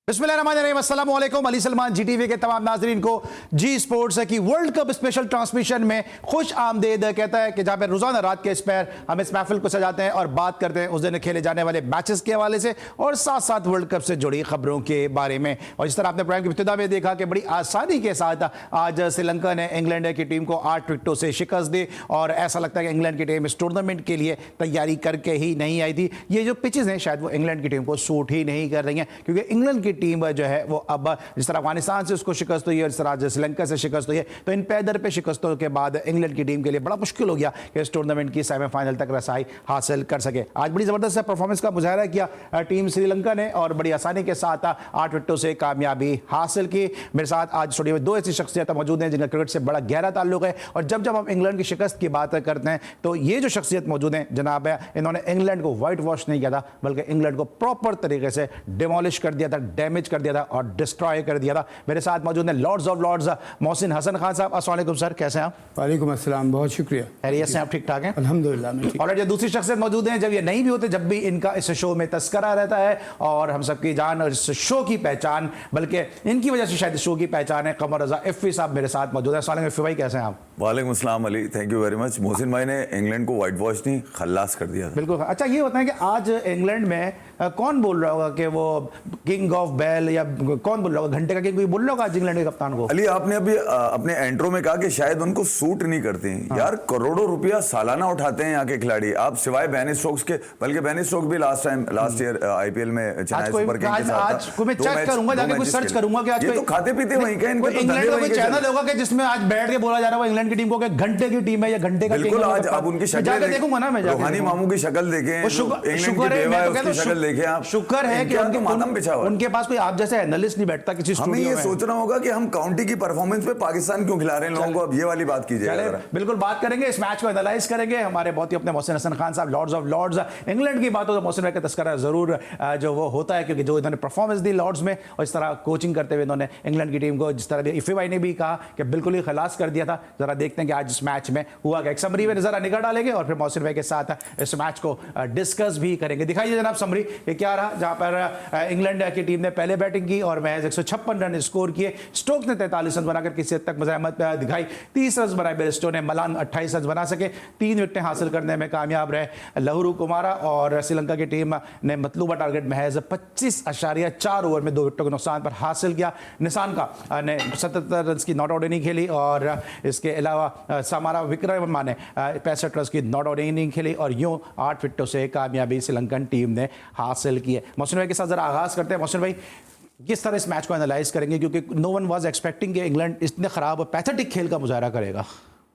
बिस्मिल्लाहिर्रहमानिर्रहीम, अस्सलाम वालेकुम। अली सलमान जीटीवी के तमाम नाजरीन को जी स्पोर्ट्स की वर्ल्ड कप स्पेशल ट्रांसमिशन में खुश आमदेद कहता है कि जहां पर रोजाना रात के इस पैर हम इस महफिल को सजाते हैं और बात करते हैं उस दिन खेले जाने वाले मैचेस के हवाले से और साथ साथ वर्ल्ड कप से जुड़ी खबरों के बारे में। और जिस तरह आपने प्रोग्राम की इब्तिदा में देखा कि बड़ी आसानी के साथ आज श्रीलंका ने इंग्लैंड की टीम को 8 विकेटों से शिकस्त दी और ऐसा लगता है कि इंग्लैंड की टीम इस टूर्नामेंट के लिए तैयारी करके ही नहीं आई थी। ये जो पिचेस हैं शायद वो इंग्लैंड की टीम को सूट ही नहीं कर रही हैं, क्योंकि इंग्लैंड की टीम जो है वो अब जिस तरह अफगानिस्तान से उसको शिकस्त हुई है, जिस तरह श्रीलंका से शिकस्त हुई है, तो इन पैदर पे शिकस्तों के बाद इंग्लैंड की टीम के लिए बड़ा मुश्किल हो गया कि इस टूर्नामेंट की सेमीफाइनल तक रसाई हासिल कर सके। आज बड़ी जबरदस्त परफॉर्मेंस का मुजाहरा किया टीम श्रीलंका ने और बड़ी आसानी के साथ 8 विकेटों से कामयाबी हासिल की। मेरे साथ आज स्टूडियो में 2 ऐसी शख्सियत मौजूद हैं जिनका क्रिकेट से बड़ा गहरा ताल्लुक है और जब जब हम इंग्लैंड की शिकस्त की बात करते हैं तो ये जो शख्सियत मौजूद हैं जनाब, इन्होंने इंग्लैंड को व्हाइट वॉश नहीं किया था बल्कि इंग्लैंड को प्रॉपर तरीके से डिमोलिश कर दिया था, डैमेज कर दिया था और डिस्ट्रॉय कर दिया था। मेरे साथ मौजूद हैं Lords of Lords Mohsin Hasan Khan साहब। अस्सलाम वालेकुम सर, कैसे हैं आप? वालेकुम अस्सलाम, बहुत शुक्रिया। खैरियत से आप? ठीक ठाक हैं अल्हम्दुलिल्लाह। और ये दूसरी शख्सियत मौजूद हैं, जब ये नहीं भी होते जब भी इनका इस शो में तस्करा रहता है और हम सबकी जान और इस शो की पहचान, बल्कि इनकी वजह से शायद इस शो की पहचान है, कमर रजा इफ़ी साहब मेरे साथ मौजूद है। अस्सलाम वालेकुम इफ़ी भाई, कैसे हैं आप? वालेकुम अस्सलाम Ali, thank you very much. Mohsin भाई ने इंग्लैंड को व्हाइट वॉश नहीं खल्लास कर दिया था। बिल्कुल। अच्छा, ये होता है कि आज इंग्लैंड में कौन बोल रहा होगा कि वो किंग ऑफ बेल, या कौन बोल रहा होगा घंटे का किंग, कोई बोल रहा होगा आज इंग्लैंड के कप्तान को? अली, आपने अभी अपने एंट्रो में कहा कि शायद उनको सूट नहीं करती। हाँ। यार करोड़ों रुपया सालाना उठाते हैं यहाँ के खिलाड़ी, आप सिवाय बेन स्टोक्स के, बल्कि बेन स्टोक्स भी लास्ट ईयर आईपीएल में चेन्नई सुपर किंग्स के साथ आज को मैं चेक करूंगा, जाके कुछ सर्च करूंगा कि आज ये तो खाते पीते वहीं का, इनको इंग्लैंड का कोई चैनल होगा कि जिसमें आज बैठ के बोला जा रहा है इंग्लैंड की टीम को कि घंटे की टीम है या घंटे का किंग है। बिल्कुल, आज आप उनकी शक्ल देखूंगा ना, मैं रूहानी मामू की शक्ल देखें, शुक्र है आप, शुक्र है कि उनके पास कोई आप जैसे एनालिस्ट नहीं बैठता किसी हमें ये सोचना होगा कि हम काउंटी की परफॉर्मेंस पे पाकिस्तान क्यों खिला रहे हैं लोगों को। अब ये वाली बात कीजिए। बिल्कुल बात करेंगे, इस मैच को एनालाइज करेंगे। हमारे बहुत ही अपने मोहसिन हसन खान साहब, लॉर्ड्स ऑफ लॉर्ड्स। इंग्लैंड की बात हो तो मोहसिन भाई का तस्करा जरूर जो वो होता है, क्योंकि जो इन्होंने परफॉर्मेंस दी लॉर्ड्स में और इस तरह कोचिंग करते हुए इन्होंने इंग्लैंड की टीम को, जिस तरह इफ़ी भाई ने भी कहा कि बिल्कुल ही खलास कर दिया था। जरा देखते हैं कि आज इस मैच में हुआ क्या। एक समरी में जरा निगाह डालेंगे और फिर मोहसिन भाई के साथ इस मैच को डिस्कस भी करेंगे। दिखाइए जनाब समरी क्या रहा, जहां पर इंग्लैंड की टीम ने पहले बैटिंग की और महज 156 रन स्कोर किए। स्टोक ने 43 रन बनाकर किसी हद तक मज़ाहमत दिखाई। 30 रन बनाए बेस्टो ने, मलान 28 रन बना सके, 3 विकेटें हासिल करने में कामयाब रहे लहरू कुमारा। और श्रीलंका की टीम ने मतलूबा टारगेट महज 25.4 ओवर में 2 विकेटों के नुकसान पर हासिल किया। निशान का ने 77 रन की नॉट आउट इनिंग खेली और इसके अलावा समारा विक्रम ने 65 रन की नॉट आउट इनिंग खेली और यूं 8 विकेटों से कामयाबी श्रीलंकन टीम ने हासिल की है। मोहसिन भाई के साथ जरा आगाज करते हैं। मोहसिन भाई, किस तरह इस मैच को एनालाइज करेंगे, क्योंकि नो वन वाज एक्सपेक्टिंग कि इंग्लैंड इतने खराब पैथेटिक खेल का मुजाहरा करेगा?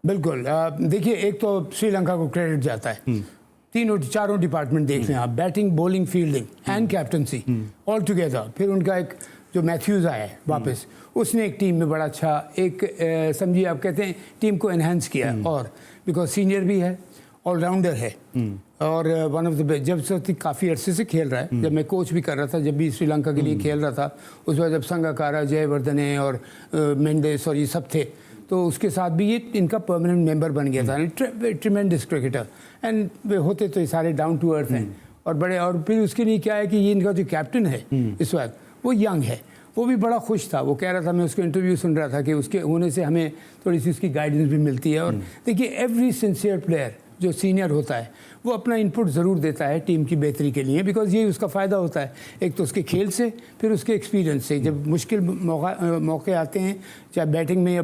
बिल्कुल, देखिए, एक तो श्रीलंका को क्रेडिट जाता है, चारों डिपार्टमेंट देख लें आप, batting, bowling, fielding and captaincy all together. फिर उनका एक जो मैथ्यूज आया है वापस, उसने एक टीम में बड़ा अच्छा एक समझिए आप कहते हैं टीम को एनहांस किया। और बिकॉज सीनियर भी है, ऑलराउंडर है और वन ऑफ द बेस्ट, जब से काफ़ी अरसे से खेल रहा है। जब मैं कोच भी कर रहा था, जब भी श्रीलंका के लिए खेल रहा था, उस वक्त जब संगाकारा, जयवर्धने और मेंडेस और ये सब थे, तो उसके साथ भी ये इनका परमानेंट मेंबर बन गया था। ट्रिमेंडस क्रिकेटर एंड वे होते तो ये सारे डाउन टू अर्थ हैं और बड़े। और फिर उसके लिए क्या है कि ये इनका जो कैप्टन है इस वक्त, वो यंग है, वो भी बड़ा खुश था। वो कह रहा था, मैं उसको इंटरव्यू सुन रहा था कि उसके होने से हमें थोड़ी सी उसकी गाइडेंस भी मिलती है। और देखिए, एवरी सिंसियर प्लेयर जो सीनियर होता है वो अपना इनपुट ज़रूर देता है टीम की बेहतरी के लिए, बिकॉज ये उसका फ़ायदा होता है, एक तो उसके खेल से, फिर उसके एक्सपीरियंस से। जब मुश्किल मौके आते हैं, चाहे बैटिंग में या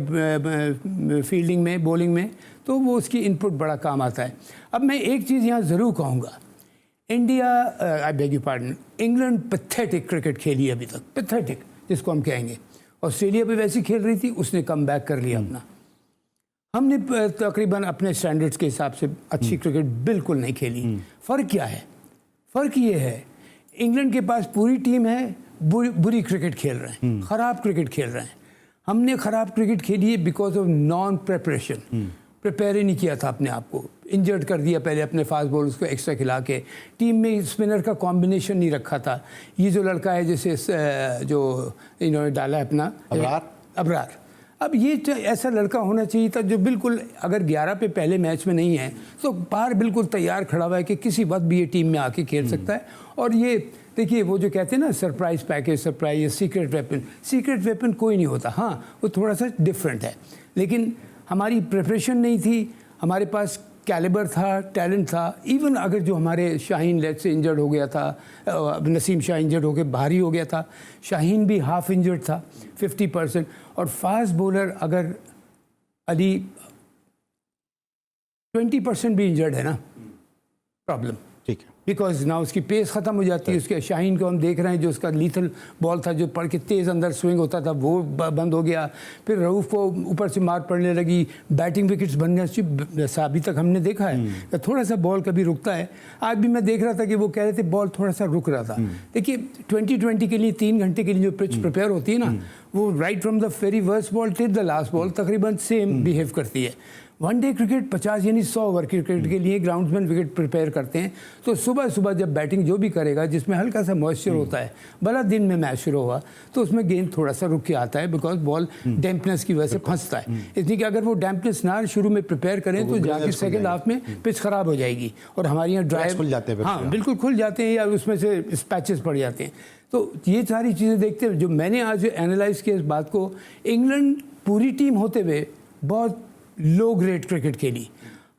फील्डिंग में, बॉलिंग में, तो वो उसकी इनपुट बड़ा काम आता है। अब मैं एक चीज़ यहाँ ज़रूर कहूँगा, India, I beg you pardon, England pathetic cricket खेली है अभी तक, पैथेटिक जिसको हम कहेंगे। ऑस्ट्रेलिया भी वैसी खेल रही थी, उसने कम बैक कर लिया अपना। हमने तकरीबन अपने स्टैंडर्ड्स के हिसाब से अच्छी क्रिकेट बिल्कुल नहीं खेली। फ़र्क क्या है? फ़र्क ये है, इंग्लैंड के पास पूरी टीम है, बुरी क्रिकेट खेल रहे हैं, ख़राब क्रिकेट खेल रहे हैं। हमने ख़राब क्रिकेट खेली है because of non preparation. Prepare ही नहीं किया था अपने आप को, इंजर्ड कर दिया पहले अपने फास्ट बॉलर्स को एक्स्ट्रा खिला के। टीम में स्पिनर का कॉम्बिनेशन नहीं रखा था। ये जो लड़का है जैसे जो इन्होंने डाला है अपना अबरार, अब ये ऐसा लड़का होना चाहिए था जो बिल्कुल, अगर 11 पे पहले मैच में नहीं है तो बाहर बिल्कुल तैयार खड़ा हुआ है कि किसी वक्त भी ये टीम में आके खेल सकता है। और ये देखिए वो जो कहते हैं ना surprise package, surprise, secret weapon कोई नहीं होता। हाँ, वो थोड़ा सा डिफरेंट है, लेकिन हमारी प्रिपरेशन नहीं थी, हमारे पास कैलिबर था, टैलेंट था। इवन अगर जो हमारे शाहीन लेट से इंजर्ड हो गया था, नसीम शाह इंजर्ड होकर भारी हो गया था, शाहीन भी हाफ इंजर्ड था 50%, और फास्ट बॉलर अगर अली 20% भी इंजर्ड है ना, प्रॉब्लम, ठीक है, बिकॉज ना उसकी पेस ख़त्म हो जाती है। उसके शाहीन को हम देख रहे हैं, जो उसका लीथल बॉल था, जो पड़ के तेज़ अंदर स्विंग होता था, वो बंद हो गया। फिर रऊफ़ को ऊपर से मार पड़ने लगी, बैटिंग विकेट्स बन गए। अभी तक हमने देखा है कि थोड़ा सा बॉल कभी रुकता है। आज भी मैं देख रहा था कि वो कह रहे थे बॉल थोड़ा सा रुक रहा था। देखिए 2020 के लिए 3 घंटे के लिए जो पिच प्रिपेयर होती है ना, वो right from the very worst ball till the last ball तकरीबन सेम बिहेव करती है। वनडे क्रिकेट 50 यानी 100 ओवर क्रिकेट के लिए ग्राउंड्समैन विकेट प्रिपेयर करते हैं। तो सुबह सुबह जब बैटिंग जो भी करेगा, जिसमें हल्का सा मॉइस्चर होता है, भला दिन में मैच शुरू हुआ तो उसमें गेंद थोड़ा सा रुक के आता है, बिकॉज बॉल डैम्पनेस की वजह से फंसता है। इसलिए कि अगर वो डैम्पनेस ना शुरू में प्रिपेयर करें तो जाके सेकंड हाफ में पिच खराब हो जाएगी और हमारे यहाँ ड्राइव खुल जाते हैं। हाँ बिल्कुल खुल जाते हैं, या उसमें से स्पैचेस पड़ जाते हैं। तो ये सारी चीज़ें देखते हुए जो मैंने आज एनालाइज किया इस बात को, इंग्लैंड पूरी टीम होते हुए बहुत लो ग्रेड क्रिकेट खेली।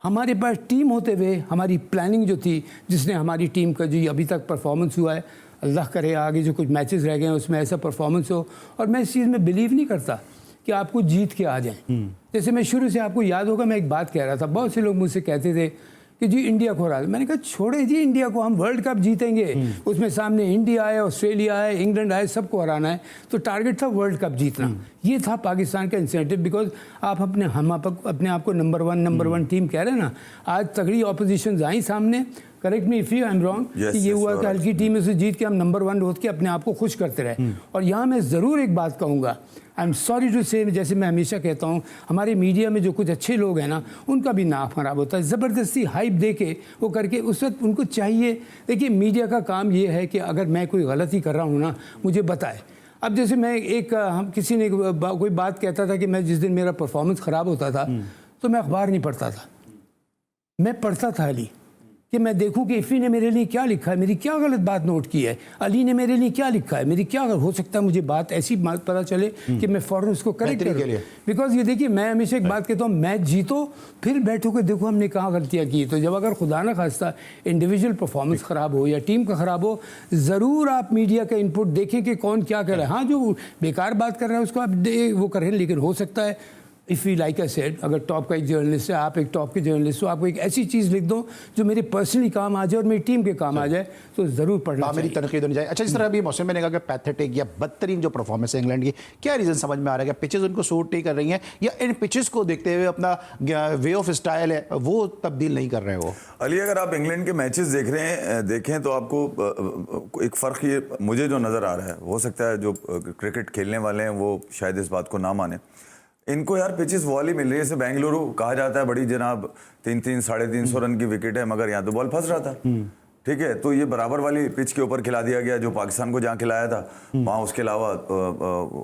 हमारे पास टीम होते हुए हमारी प्लानिंग जो थी, जिसने हमारी टीम का जो अभी तक परफॉर्मेंस हुआ है, अल्लाह करे आगे जो कुछ मैचेस रह गए हैं उसमें ऐसा परफॉर्मेंस हो। और मैं इस चीज़ में बिलीव नहीं करता कि आपको जीत के आ जाएं। जैसे मैं शुरू से, आपको याद होगा, मैं एक बात कह रहा था, बहुत से लोग मुझसे कहते थे कि जी इंडिया को हरा। मैंने कहा छोड़े जी इंडिया को, हम वर्ल्ड कप जीतेंगे। उसमें सामने इंडिया है, ऑस्ट्रेलिया है, इंग्लैंड है, सबको हराना है। तो टारगेट था वर्ल्ड कप जीतना। ये था पाकिस्तान का इंसेंटिव, बिकॉज आप अपने आप को नंबर वन टीम कह रहे हैं ना। आज तगड़ी ऑपोजिशन आई सामने, correct me if you I am wrong, कि ये हुआ कि हल्की टीम से जीत के हम नंबर 1 होकर के अपने आप को खुश करते रहे। और यहाँ मैं ज़रूर एक बात कहूँगा, आई एम सॉरी टू से, जैसे मैं हमेशा कहता हूँ, हमारे मीडिया में जो कुछ अच्छे लोग हैं ना, उनका भी नाम खराब होता है। ज़बरदस्ती हाइप दे के वो करके, उस वक्त उनको चाहिए, देखिए मीडिया का काम ये है कि अगर मैं कोई गलती कर रहा हूँ ना, मुझे बताए। अब जैसे मैं हम किसी ने कोई बात कहता था कि मैं जिस दिन मेरा परफॉर्मेंस ख़राब होता था तो मैं अखबार नहीं पढ़ता था, मैं पढ़ता था अली, कि मैं देखूं कि इफ़ी ने मेरे लिए क्या लिखा है, मेरी क्या गलत बात नोट की है, अली ने मेरे लिए क्या लिखा है, मेरी क्या हो सकता है मुझे बात ऐसी बात पता चले कि मैं फ़ौरन उसको करेक्ट करूं। बिकॉज ये देखिए, मैं हमेशा एक बात कहता हूँ, मैच जीतो फिर बैठो के देखो हमने कहाँ गलतियाँ की। तो जब अगर खुदा ना खास्ता इंडिविजुअल परफॉर्मेंस ख़राब हो या टीम का ख़राब हो, ज़रूर आप मीडिया का इनपुट देखें कि कौन क्या कर रहा है। हाँ, जो बेकार बात कर रहा है उसको आप वो करें, लेकिन हो सकता है if you like I said, अगर टॉप का एक जर्नलिस्ट है, आप एक टॉप के जर्नलिस्ट हो, आपको एक ऐसी चीज़ लिख दो जो मेरे पर्सनली काम आ जाए और मेरी टीम के काम आ जाए, तो ज़रूर पढ़ना चाहिए। मेरी तनकीद होनी चाहिए। अच्छा, जिस तरह अभी मौसम में ने कहा कि पैथेटिक या बदतरीन जो परफॉर्मेंस है इंग्लैंड की, क्या रीज़न समझ में आ रहा है? क्या पिचेस उनको सूट नहीं कर रही हैं, या इन पिचेस को देखते हुए अपना वे ऑफ स्टाइल है वो तब्दील नहीं कर रहे हैं वो? अली, अगर आप इंग्लैंड के मैचेस देखें तो आपको एक फ़र्क ये मुझे जो नज़र आ रहा है, हो सकता है जो क्रिकेट खेलने वाले हैं वो शायद इस बात को ना माने, इनको यार पिचेस वॉल ही मिल रही है। जैसे बेंगलुरु कहा जाता है बड़ी जनाब 300 साढ़े 300 रन की विकेट है, मगर यहाँ तो बॉल फंस रहा था। ठीक है, तो ये बराबर वाली पिच के ऊपर खिला दिया गया, जो पाकिस्तान को जहाँ खिलाया था वहाँ उसके अलावा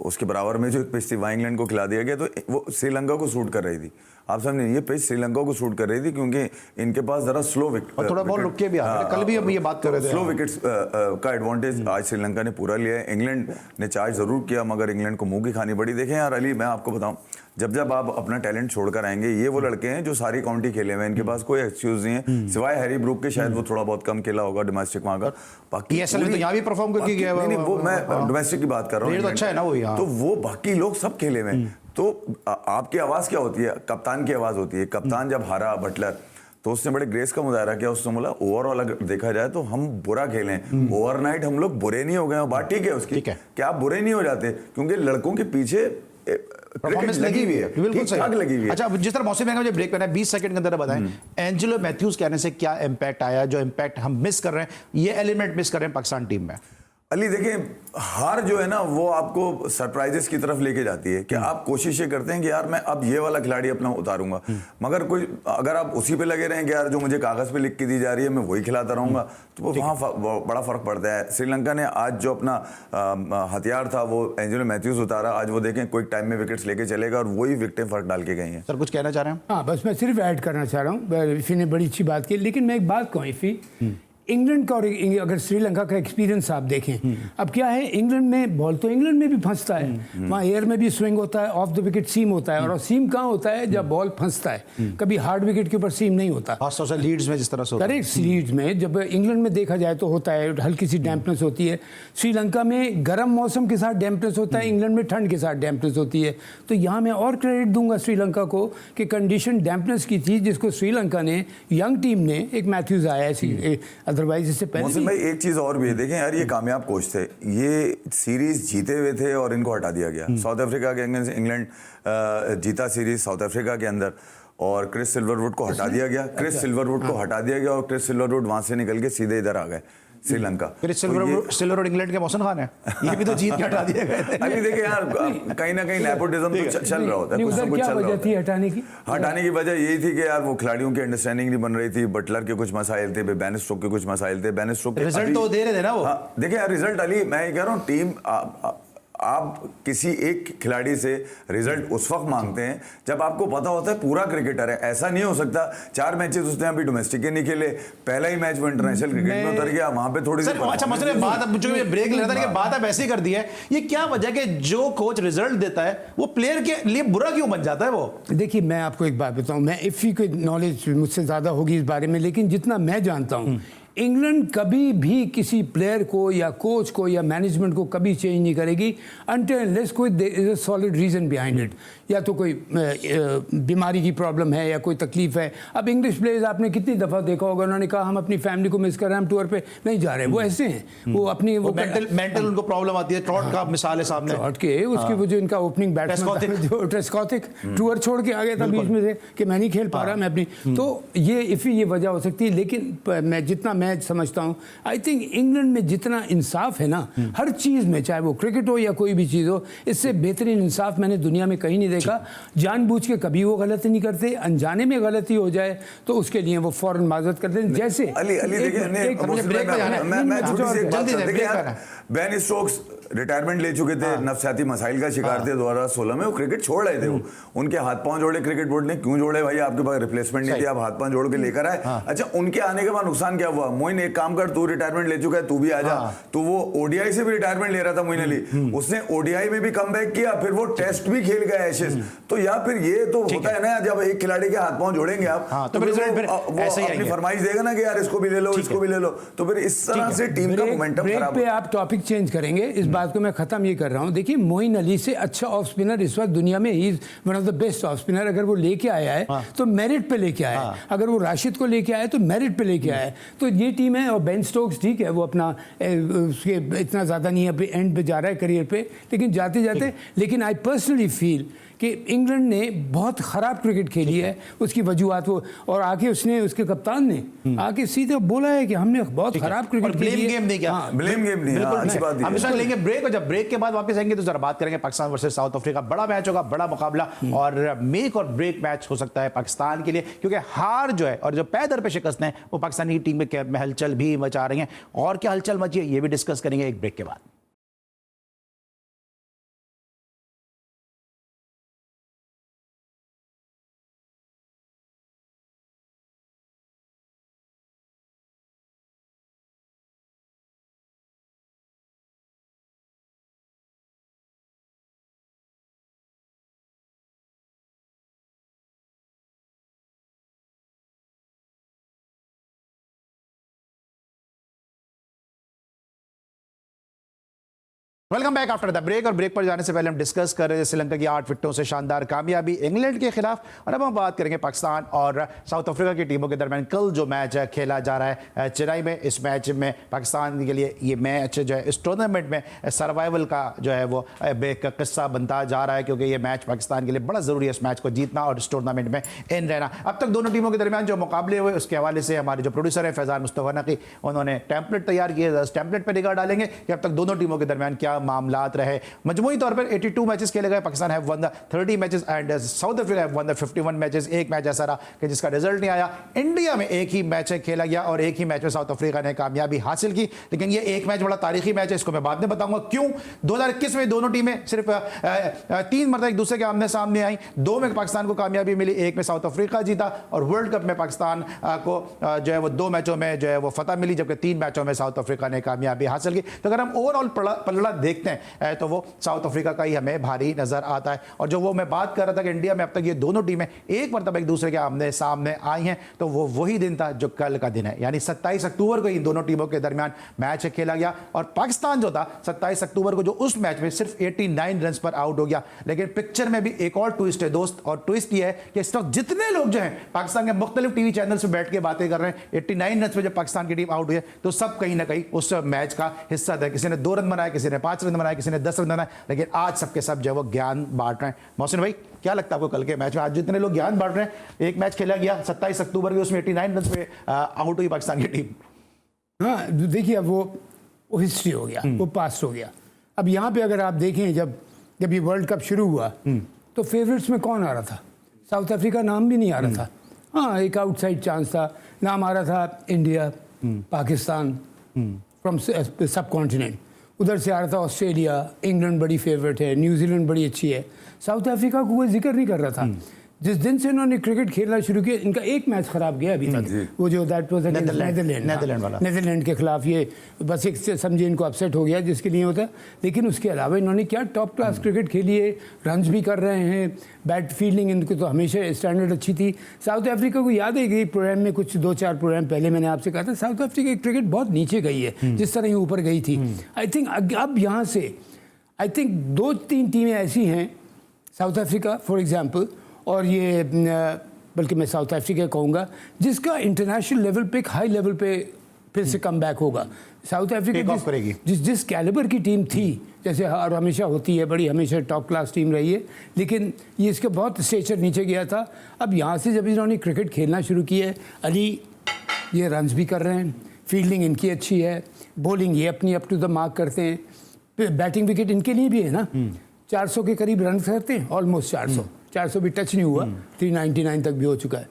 उसके बराबर में जो एक पिच थी वहाँ इंग्लैंड को खिला दिया गया। तो वो श्रीलंका को सूट कर रही थी। आप समझे, ये पिच श्रीलंका को शूट कर रही थी क्योंकि इनके पास जरा स्लो विकेट और थोड़ा बॉल रुक के भी आ रहा है। कल भी हम ये बात कर रहे थे, स्लो विकेट्स का एडवांटेज आज श्रीलंका ने पूरा लिया है। इंग्लैंड ने चार्ज जरूर किया, मगर इंग्लैंड को मुंह की खानी पड़ी। देखें यार अली, मैं आपको बताऊं, जब आप अपना टैलेंट छोड़कर आएंगे, ये वो लड़के हैं जो सारी काउंटी खेले हुए हैं, इनके पास कोई एक्सक्यूज नहीं है सिवाय हैरी ब्रूक के। शायद वो थोड़ा बहुत कम खेला होगा डोमेस्टिक वहां का, बाकी तो यहाँ भी परफॉर्म करके गया है। नहीं, वो मैं डोमेस्टिक की बात कर रहा हूँ, तो अच्छा है ना वो यहाँ, तो वो बाकी लोग सब खेले हुए हैं। तो आपकी आवाज क्या होती है? कप्तान की आवाज होती है। कप्तान जब हारा बटलर, तो उसने बड़े ग्रेस का मुजाहरा किया। उसने बोला ओवरऑल अगर देखा जाए तो हम बुरा खेले, ओवरनाइट हम लोग बुरे नहीं हो गए। बात ठीक है उसकी, क्या आप बुरे नहीं हो जाते? क्योंकि लड़कों के पीछे परफॉर्मेंस लगी हुई है, बिल्कुल सही लगी हुई है। अच्छा, जिस तरह मौसम में मुझे ब्रेक करना है 20 सेकंड के अंदर बताएं, एंजेलो मैथ्यूज कहने से क्या इंपैक्ट आया, जो इंपैक्ट हम मिस कर रहे हैं, ये एलिमेंट मिस कर रहे हैं पाकिस्तान टीम में? अली देखें, हार जो है ना वो आपको सरप्राइजेस की तरफ लेके जाती है कि आप कोशिश ये करते हैं कि यार मैं अब ये वाला खिलाड़ी अपना उतारूंगा, मगर कोई अगर आप उसी पे लगे रहें कि यार जो मुझे कागज पे लिख के दी जा रही है मैं वही खिलाता रहूंगा, तो वो वहाँ बड़ा फर्क पड़ता है। श्रीलंका ने आज जो अपना हथियार था वो एंजेलो मैथ्यूज उतारा, आज वो देखें क्विक टाइम में विकेट्स लेके चलेगा और वही विकेटें फर्क डाल के गई हैं। सर कुछ कहना चाह रहे हैं? हाँ, बस मैं सिर्फ ऐड करना चाह रहा हूँ, इफ़ी ने बड़ी अच्छी बात की, लेकिन मैं एक बात कहूँ, इफ़ी इंग्लैंड का और अगर श्रीलंका का एक्सपीरियंस आप देखें, अब क्या है, इंग्लैंड में बॉल तो इंग्लैंड में भी फंसता है, वहाँ एयर में भी स्विंग होता है, ऑफ द विकेट सीम होता है, और सीम कहाँ होता है, जब बॉल फंसता है, कभी हार्ड विकेट के ऊपर सीम नहीं होता। खासतौर से लीड्स में जिस तरह से करेक्ट, लीड्स में जब इंग्लैंड में देखा जाए तो होता है, हल्की सी डैम्पनेस होती है। श्रीलंका में गर्म मौसम के साथ डैम्पनेस होता है, इंग्लैंड में ठंड के साथ डैम्पनेस होती है। तो यहाँ मैं और क्रेडिट दूंगा श्रीलंका को कि कंडीशन डैम्पनेस की थी, जिसको श्रीलंका ने, यंग टीम ने, एक मैथ्यूज आया ऐसी, अदरवाइज इससे पहले भाई एक चीज और भी है, देखें यार, ये कामयाब कोच थे, ये सीरीज जीते हुए थे और इनको हटा दिया गया। साउथ अफ्रीका के अंदर इंग्लैंड जीता सीरीज साउथ अफ्रीका के अंदर, और क्रिस सिल्वरवुड को हटा दिया गया। क्रिस सिल्वरवुड को हटा दिया गया और क्रिस सिल्वरवुड वहां से निकल के सीधे इधर आ गए श्रीलंका। क्रिस सिल्वरवुड इंग्लैंड के मौसम खान है, ये भी तो जीत के हटा दिए गए थे। अभी देखिए यार, कहीं ना कहीं नेपोटिज्म तो चल रहा होता है, कुछ ना कुछ चल रहा होता है। हटाने की वजह यही थी कि यार वो खिलाड़ियों की अंडरस्टैंडिंग नहीं बन रही थी, बटलर के कुछ मसाइल थे, बेन स्टोक्स के कुछ मसाइल थे, बेन स्टोक्स रिजल्ट तो दे रहे थे ना वो। देखिए यार, रिजल्ट अली, मैं कह रहा हूँ, टीम आप किसी एक खिलाड़ी से रिजल्ट उस वक्त मांगते हैं जब आपको पता होता है पूरा क्रिकेटर है। ऐसा नहीं हो सकता 4 मैचेस उसने अभी डोमेस्टिक के नहीं खेले, पहला ही मैच वो इंटरनेशनल क्रिकेट में उतर गया, वहां पे थोड़ी सी अच्छा मसले बात, अब जो ब्रेक ले रहा था कि बात आप ऐसी कर दी है, ये क्या वजह कि जो कोच रिजल्ट देता है वो प्लेयर के लिए बुरा क्यों बन जाता है वो? देखिए मैं आपको एक बात बताऊं, मैं इफ़ी की नॉलेज मुझसे ज़्यादा होगी इस बारे में, लेकिन जितना मैं जानता हूं, इंग्लैंड कभी भी किसी प्लेयर को या कोच को या मैनेजमेंट को कभी चेंज नहीं करेगी अनटिल अनलेस कोई there is a solid reason behind it, या तो कोई बीमारी की प्रॉब्लम है या कोई तकलीफ है। अब इंग्लिश प्लेयर्स आपने कितनी दफ़ा देखा होगा, उन्होंने कहा हम अपनी फैमिली को मिस कर रहे हैं, हम टूर पे नहीं जा रहे, वो ऐसे हैं, वो अपनी वो मेंटल उनको प्रॉब्लम आती है। ट्रॉट का मिसाल है सामने, ट्रॉट के उसकी वो जो इनका ओपनिंग बैट्समैन जो ट्रेस्कॉथिक टूर छोड़ के आ गया था बीच में से कि मैं नहीं खेल पा रहा मैं अपनी, तो ये इफ़ी ये वजह हो सकती है। लेकिन मैं जितना मैं समझता हूँ, आई थिंक इंग्लैंड में जितना इंसाफ है ना हर चीज़ में, चाहे वो क्रिकेट हो या कोई भी चीज़ हो, इससे बेहतरीन इंसाफ मैंने दुनिया में कहीं नहीं देखा। जानबूझ के कभी वो गलती नहीं करते, अनजाने में गलती हो जाए तो उसके लिए वो फौरन माजरत करते हैं। जैसे बेन स्टोक्स रिटायरमेंट ले चुके थे, नफसियाती मसाइल का शिकार थे 2016 में, वो क्रिकेट छोड़ रहे थे, उनके हाथ पांव जोड़े क्रिकेट बोर्ड ने, क्यों जोड़े भाई, आपके पास रिप्लेसमेंट नहीं थी, आप हाथ पांव जोड़ के लेकर आए। अच्छा, उनके आने के बाद नुकसान क्या हुआ? मोइन एक काम कर, तू रिटायरमेंट ले चुका है, तू भी आ जा। तो वो ओडीआई से भी रिटायरमेंट ले रहा था मोइन अली, उसने ओडीआई में भी कमबैक किया, फिर वो टेस्ट भी खेल गया एशेज। तो या फिर ये तो होता है ना, जब एक खिलाड़ी के हाथ पांव जोड़ेंगे आप तो फिर वो अपनी फरमाइश देगा ना कि यार इसको भी ले लो, इसको भी ले लो, तो फिर इस तरह से टीम का मोमेंटम खराब। पे आप टॉपिक चेंज करेंगे, इस बात को मैं खत्म ये कर रहा हूं। देखिए मोइन अली से अच्छा ऑफ स्पिनर इस वक्त दुनिया में, he is one of the best off spinner. अगर वो लेके आया है तो मेरिट पे लेके आया है, अगर वो राशिद को लेके आया है तो मेरिट पे लेके आया है। तो ये टीम है। और बेन स्टोक्स ठीक है, वो अपना उसके इतना ज़्यादा नहीं है, एंड पे जा रहा है करियर पे, लेकिन जाते जाते, लेकिन आई पर्सनली फील कि इंग्लैंड ने बहुत ख़राब क्रिकेट खेली है। उसकी वजूहत वो, और आके उसने, उसके कप्तान ने आके सीधे बोला है कि हमने बहुत ख़राब क्रिकेट खेली है। गेम नहीं किया, ब्लेम गेम नहीं, अच्छी बात है। हम इसमें लेंगे ब्रेक, और जब ब्रेक के बाद वापस आएंगे तो जरा बात करेंगे पाकिस्तान वर्सेस साउथ अफ्रीका। बड़ा मैच होगा, बड़ा मुकाबला, और मेक और ब्रेक मैच हो सकता है पाकिस्तान के लिए, क्योंकि हार जो है और जो पैदर पे शिकस्त है वो पाकिस्तानी टीम में हलचल भी मचा रही है। और क्या हलचल मची है ये भी डिस्कस करेंगे एक ब्रेक के बाद। Welcome back after the break. और ब्रेक पर जाने से पहले हम डिस्कस कर रहे थे श्रीलंका की 8 विकेटों से शानदार कामयाबी इंग्लैंड के खिलाफ, और अब हम बात करेंगे पाकिस्तान और साउथ अफ्रीका की टीमों के दरमियान कल जो मैच खेला जा रहा है चेन्नई में। इस मैच में पाकिस्तान के लिए ये मैच जो है इस टूर्नामेंट में सर्वाइवल का जो है वो एक किस्सा बनता जा रहा है, क्योंकि ये मैच पाकिस्तान के लिए बड़ा ज़रूरी है इस मैच को जीतना और इस टूर्नामेंट में इन रहना। अब तक दोनों टीमों के दरमियान जो मुकाबले हुए उसके हवाले से हमारे जो प्रोड्यूसर है फैज़ान मुस्तफ़ा नकी, उन्होंने टेम्पलेट तैयार किए, टेम्पलेट पर निगाह डालेंगे कि अब तक दोनों टीमों के दरमियान क्या मामलात रहे। मजमूई तौर पर 82 मैचेस खेले गए, Pakistan have one the 30 matches and south Africa have one the 51 matches. एक मैच ऐसा रहा कि जिसका रिजल्ट नहीं आया। इंडिया में एक ही मैच खेला गया और एक ही मैच में साउथ अफ्रीका ने कामयाबी हासिल की, लेकिन ये एक मैच बड़ा तारीखी मैच है, इसको मैं बाद में बताऊंगा क्यों। 2021 में दोनों टीमें सिर्फ 3 मरतबा एक दूसरे के आमने सामने आई, 2 में पाकिस्तान को कामयाबी मिली, 1 में साउथ अफ्रीका जीता और वर्ल्ड कप में पाकिस्तान को जो है वो 2 मैचों में जो है वो फतह मिली, जबकि 3 मैचों में साउथ अफ्रीका ने कामयाबी हासिल की। तो अगर हम ओवरऑल पलड़ा देखते हैं तो वो साउथ अफ्रीका का ही हमें भारी नजर आता है। और जो वो मैं बात कर रहा था कि इंडिया में अब तक ये दोनों टीमें एक मरतबा एक दूसरे के आमने सामने आई हैं, तो वो वही दिन था जो कल का दिन है, यानी 27 अक्टूबर को इन दोनों टीमों के दरमियान मैच खेला गया और पाकिस्तान जो था 27 अक्टूबर को जो उस मैच में सिर्फ 89 रन पर आउट हो गया। लेकिन पिक्चर में भी एक और ट्विस्ट है दोस्त, और ट्विस्ट ये है कि इस वक्त जितने लोग जो हैं पाकिस्तान के मुख्तलिफ टीवी चैनल से बैठ के बातें कर रहे हैं, 89 रन पे जब पाकिस्तान की टीम आउट हुई है तो सब कहीं ना कहीं उस मैच का हिस्सा थे। किसी ने 2 रन बनाए, किसी ने 5 रन बनाए, किसी ने 10 रन बनाए, लेकिन आज सबके सब जो है वो ज्ञान बांट रहे हैं। मोहसिन भाई, क्या लगता है आपको कल के मैच में आज जितने लोग ज्ञान बांट रहे हैं? एक मैच खेला गया 27 अक्टूबर के, उसमें 89 रन पे आउट हुई पाकिस्तान की टीम। हाँ देखिए, अब वो हिस्ट्री हो गया, वो पास्ट हो गया। अब यहाँ पे अगर आप देखें, जब ये वर्ल्ड कप शुरू हुआ तो फेवरेट्स में कौन आ रहा था? साउथ अफ्रीका नाम भी नहीं आ रहा था। हाँ, एक आउटसाइड चांस था, नाम आ रहा था इंडिया, पाकिस्तान फ्रॉम सब कॉन्टिनेंट, उधर से आ रहा था ऑस्ट्रेलिया, इंग्लैंड बड़ी फेवरेट है, न्यूजीलैंड बड़ी अच्छी है। साउथ अफ्रीका को कोई जिक्र नहीं कर रहा था। जिस दिन से इन्होंने क्रिकेट खेलना शुरू किया, इनका एक मैच खराब गया अभी तक, वो जो दैट वाज नेदरलैंड के खिलाफ। ये बस एक से समझिए इनको अपसेट हो गया जिसके लिए होता है, लेकिन उसके अलावा इन्होंने क्या टॉप क्लास क्रिकेट खेली है, रन्स भी कर रहे हैं, बैट फील्डिंग इनको तो हमेशा स्टैंडर्ड अच्छी थी। साउथ अफ्रीका को याद है कि प्रोग्राम में कुछ 2-4 प्रोग्राम पहले मैंने आपसे कहा था, साउथ अफ्रीका की क्रिकेट बहुत नीचे गई है जिस तरह ये ऊपर गई थी। आई थिंक अब यहाँ से आई थिंक 2-3 टीमें ऐसी हैं, साउथ अफ्रीका फॉर एग्जाम्पल, और ये बल्कि मैं साउथ अफ्रीका कहूँगा, जिसका इंटरनेशनल लेवल पे एक हाई लेवल पे फिर से कम बैक होगा। साउथ अफ्रीका जिस कैलिबर की टीम थी, जैसे और हमेशा होती है, बड़ी हमेशा टॉप क्लास टीम रही है, लेकिन ये इसका बहुत स्टेचर नीचे गया था। अब यहाँ से जब इन्होंने क्रिकेट खेलना शुरू किया है, अली ये रन्स भी कर रहे हैं, फील्डिंग इनकी अच्छी है, बॉलिंग ये अपनी अप टू द मार्क करते हैं, बैटिंग विकेट इनके लिए भी है ना, 400 के करीब रन करते हैं, ऑलमोस्ट 400 भी टच नहीं हुआ, 399 तक भी हो चुका है।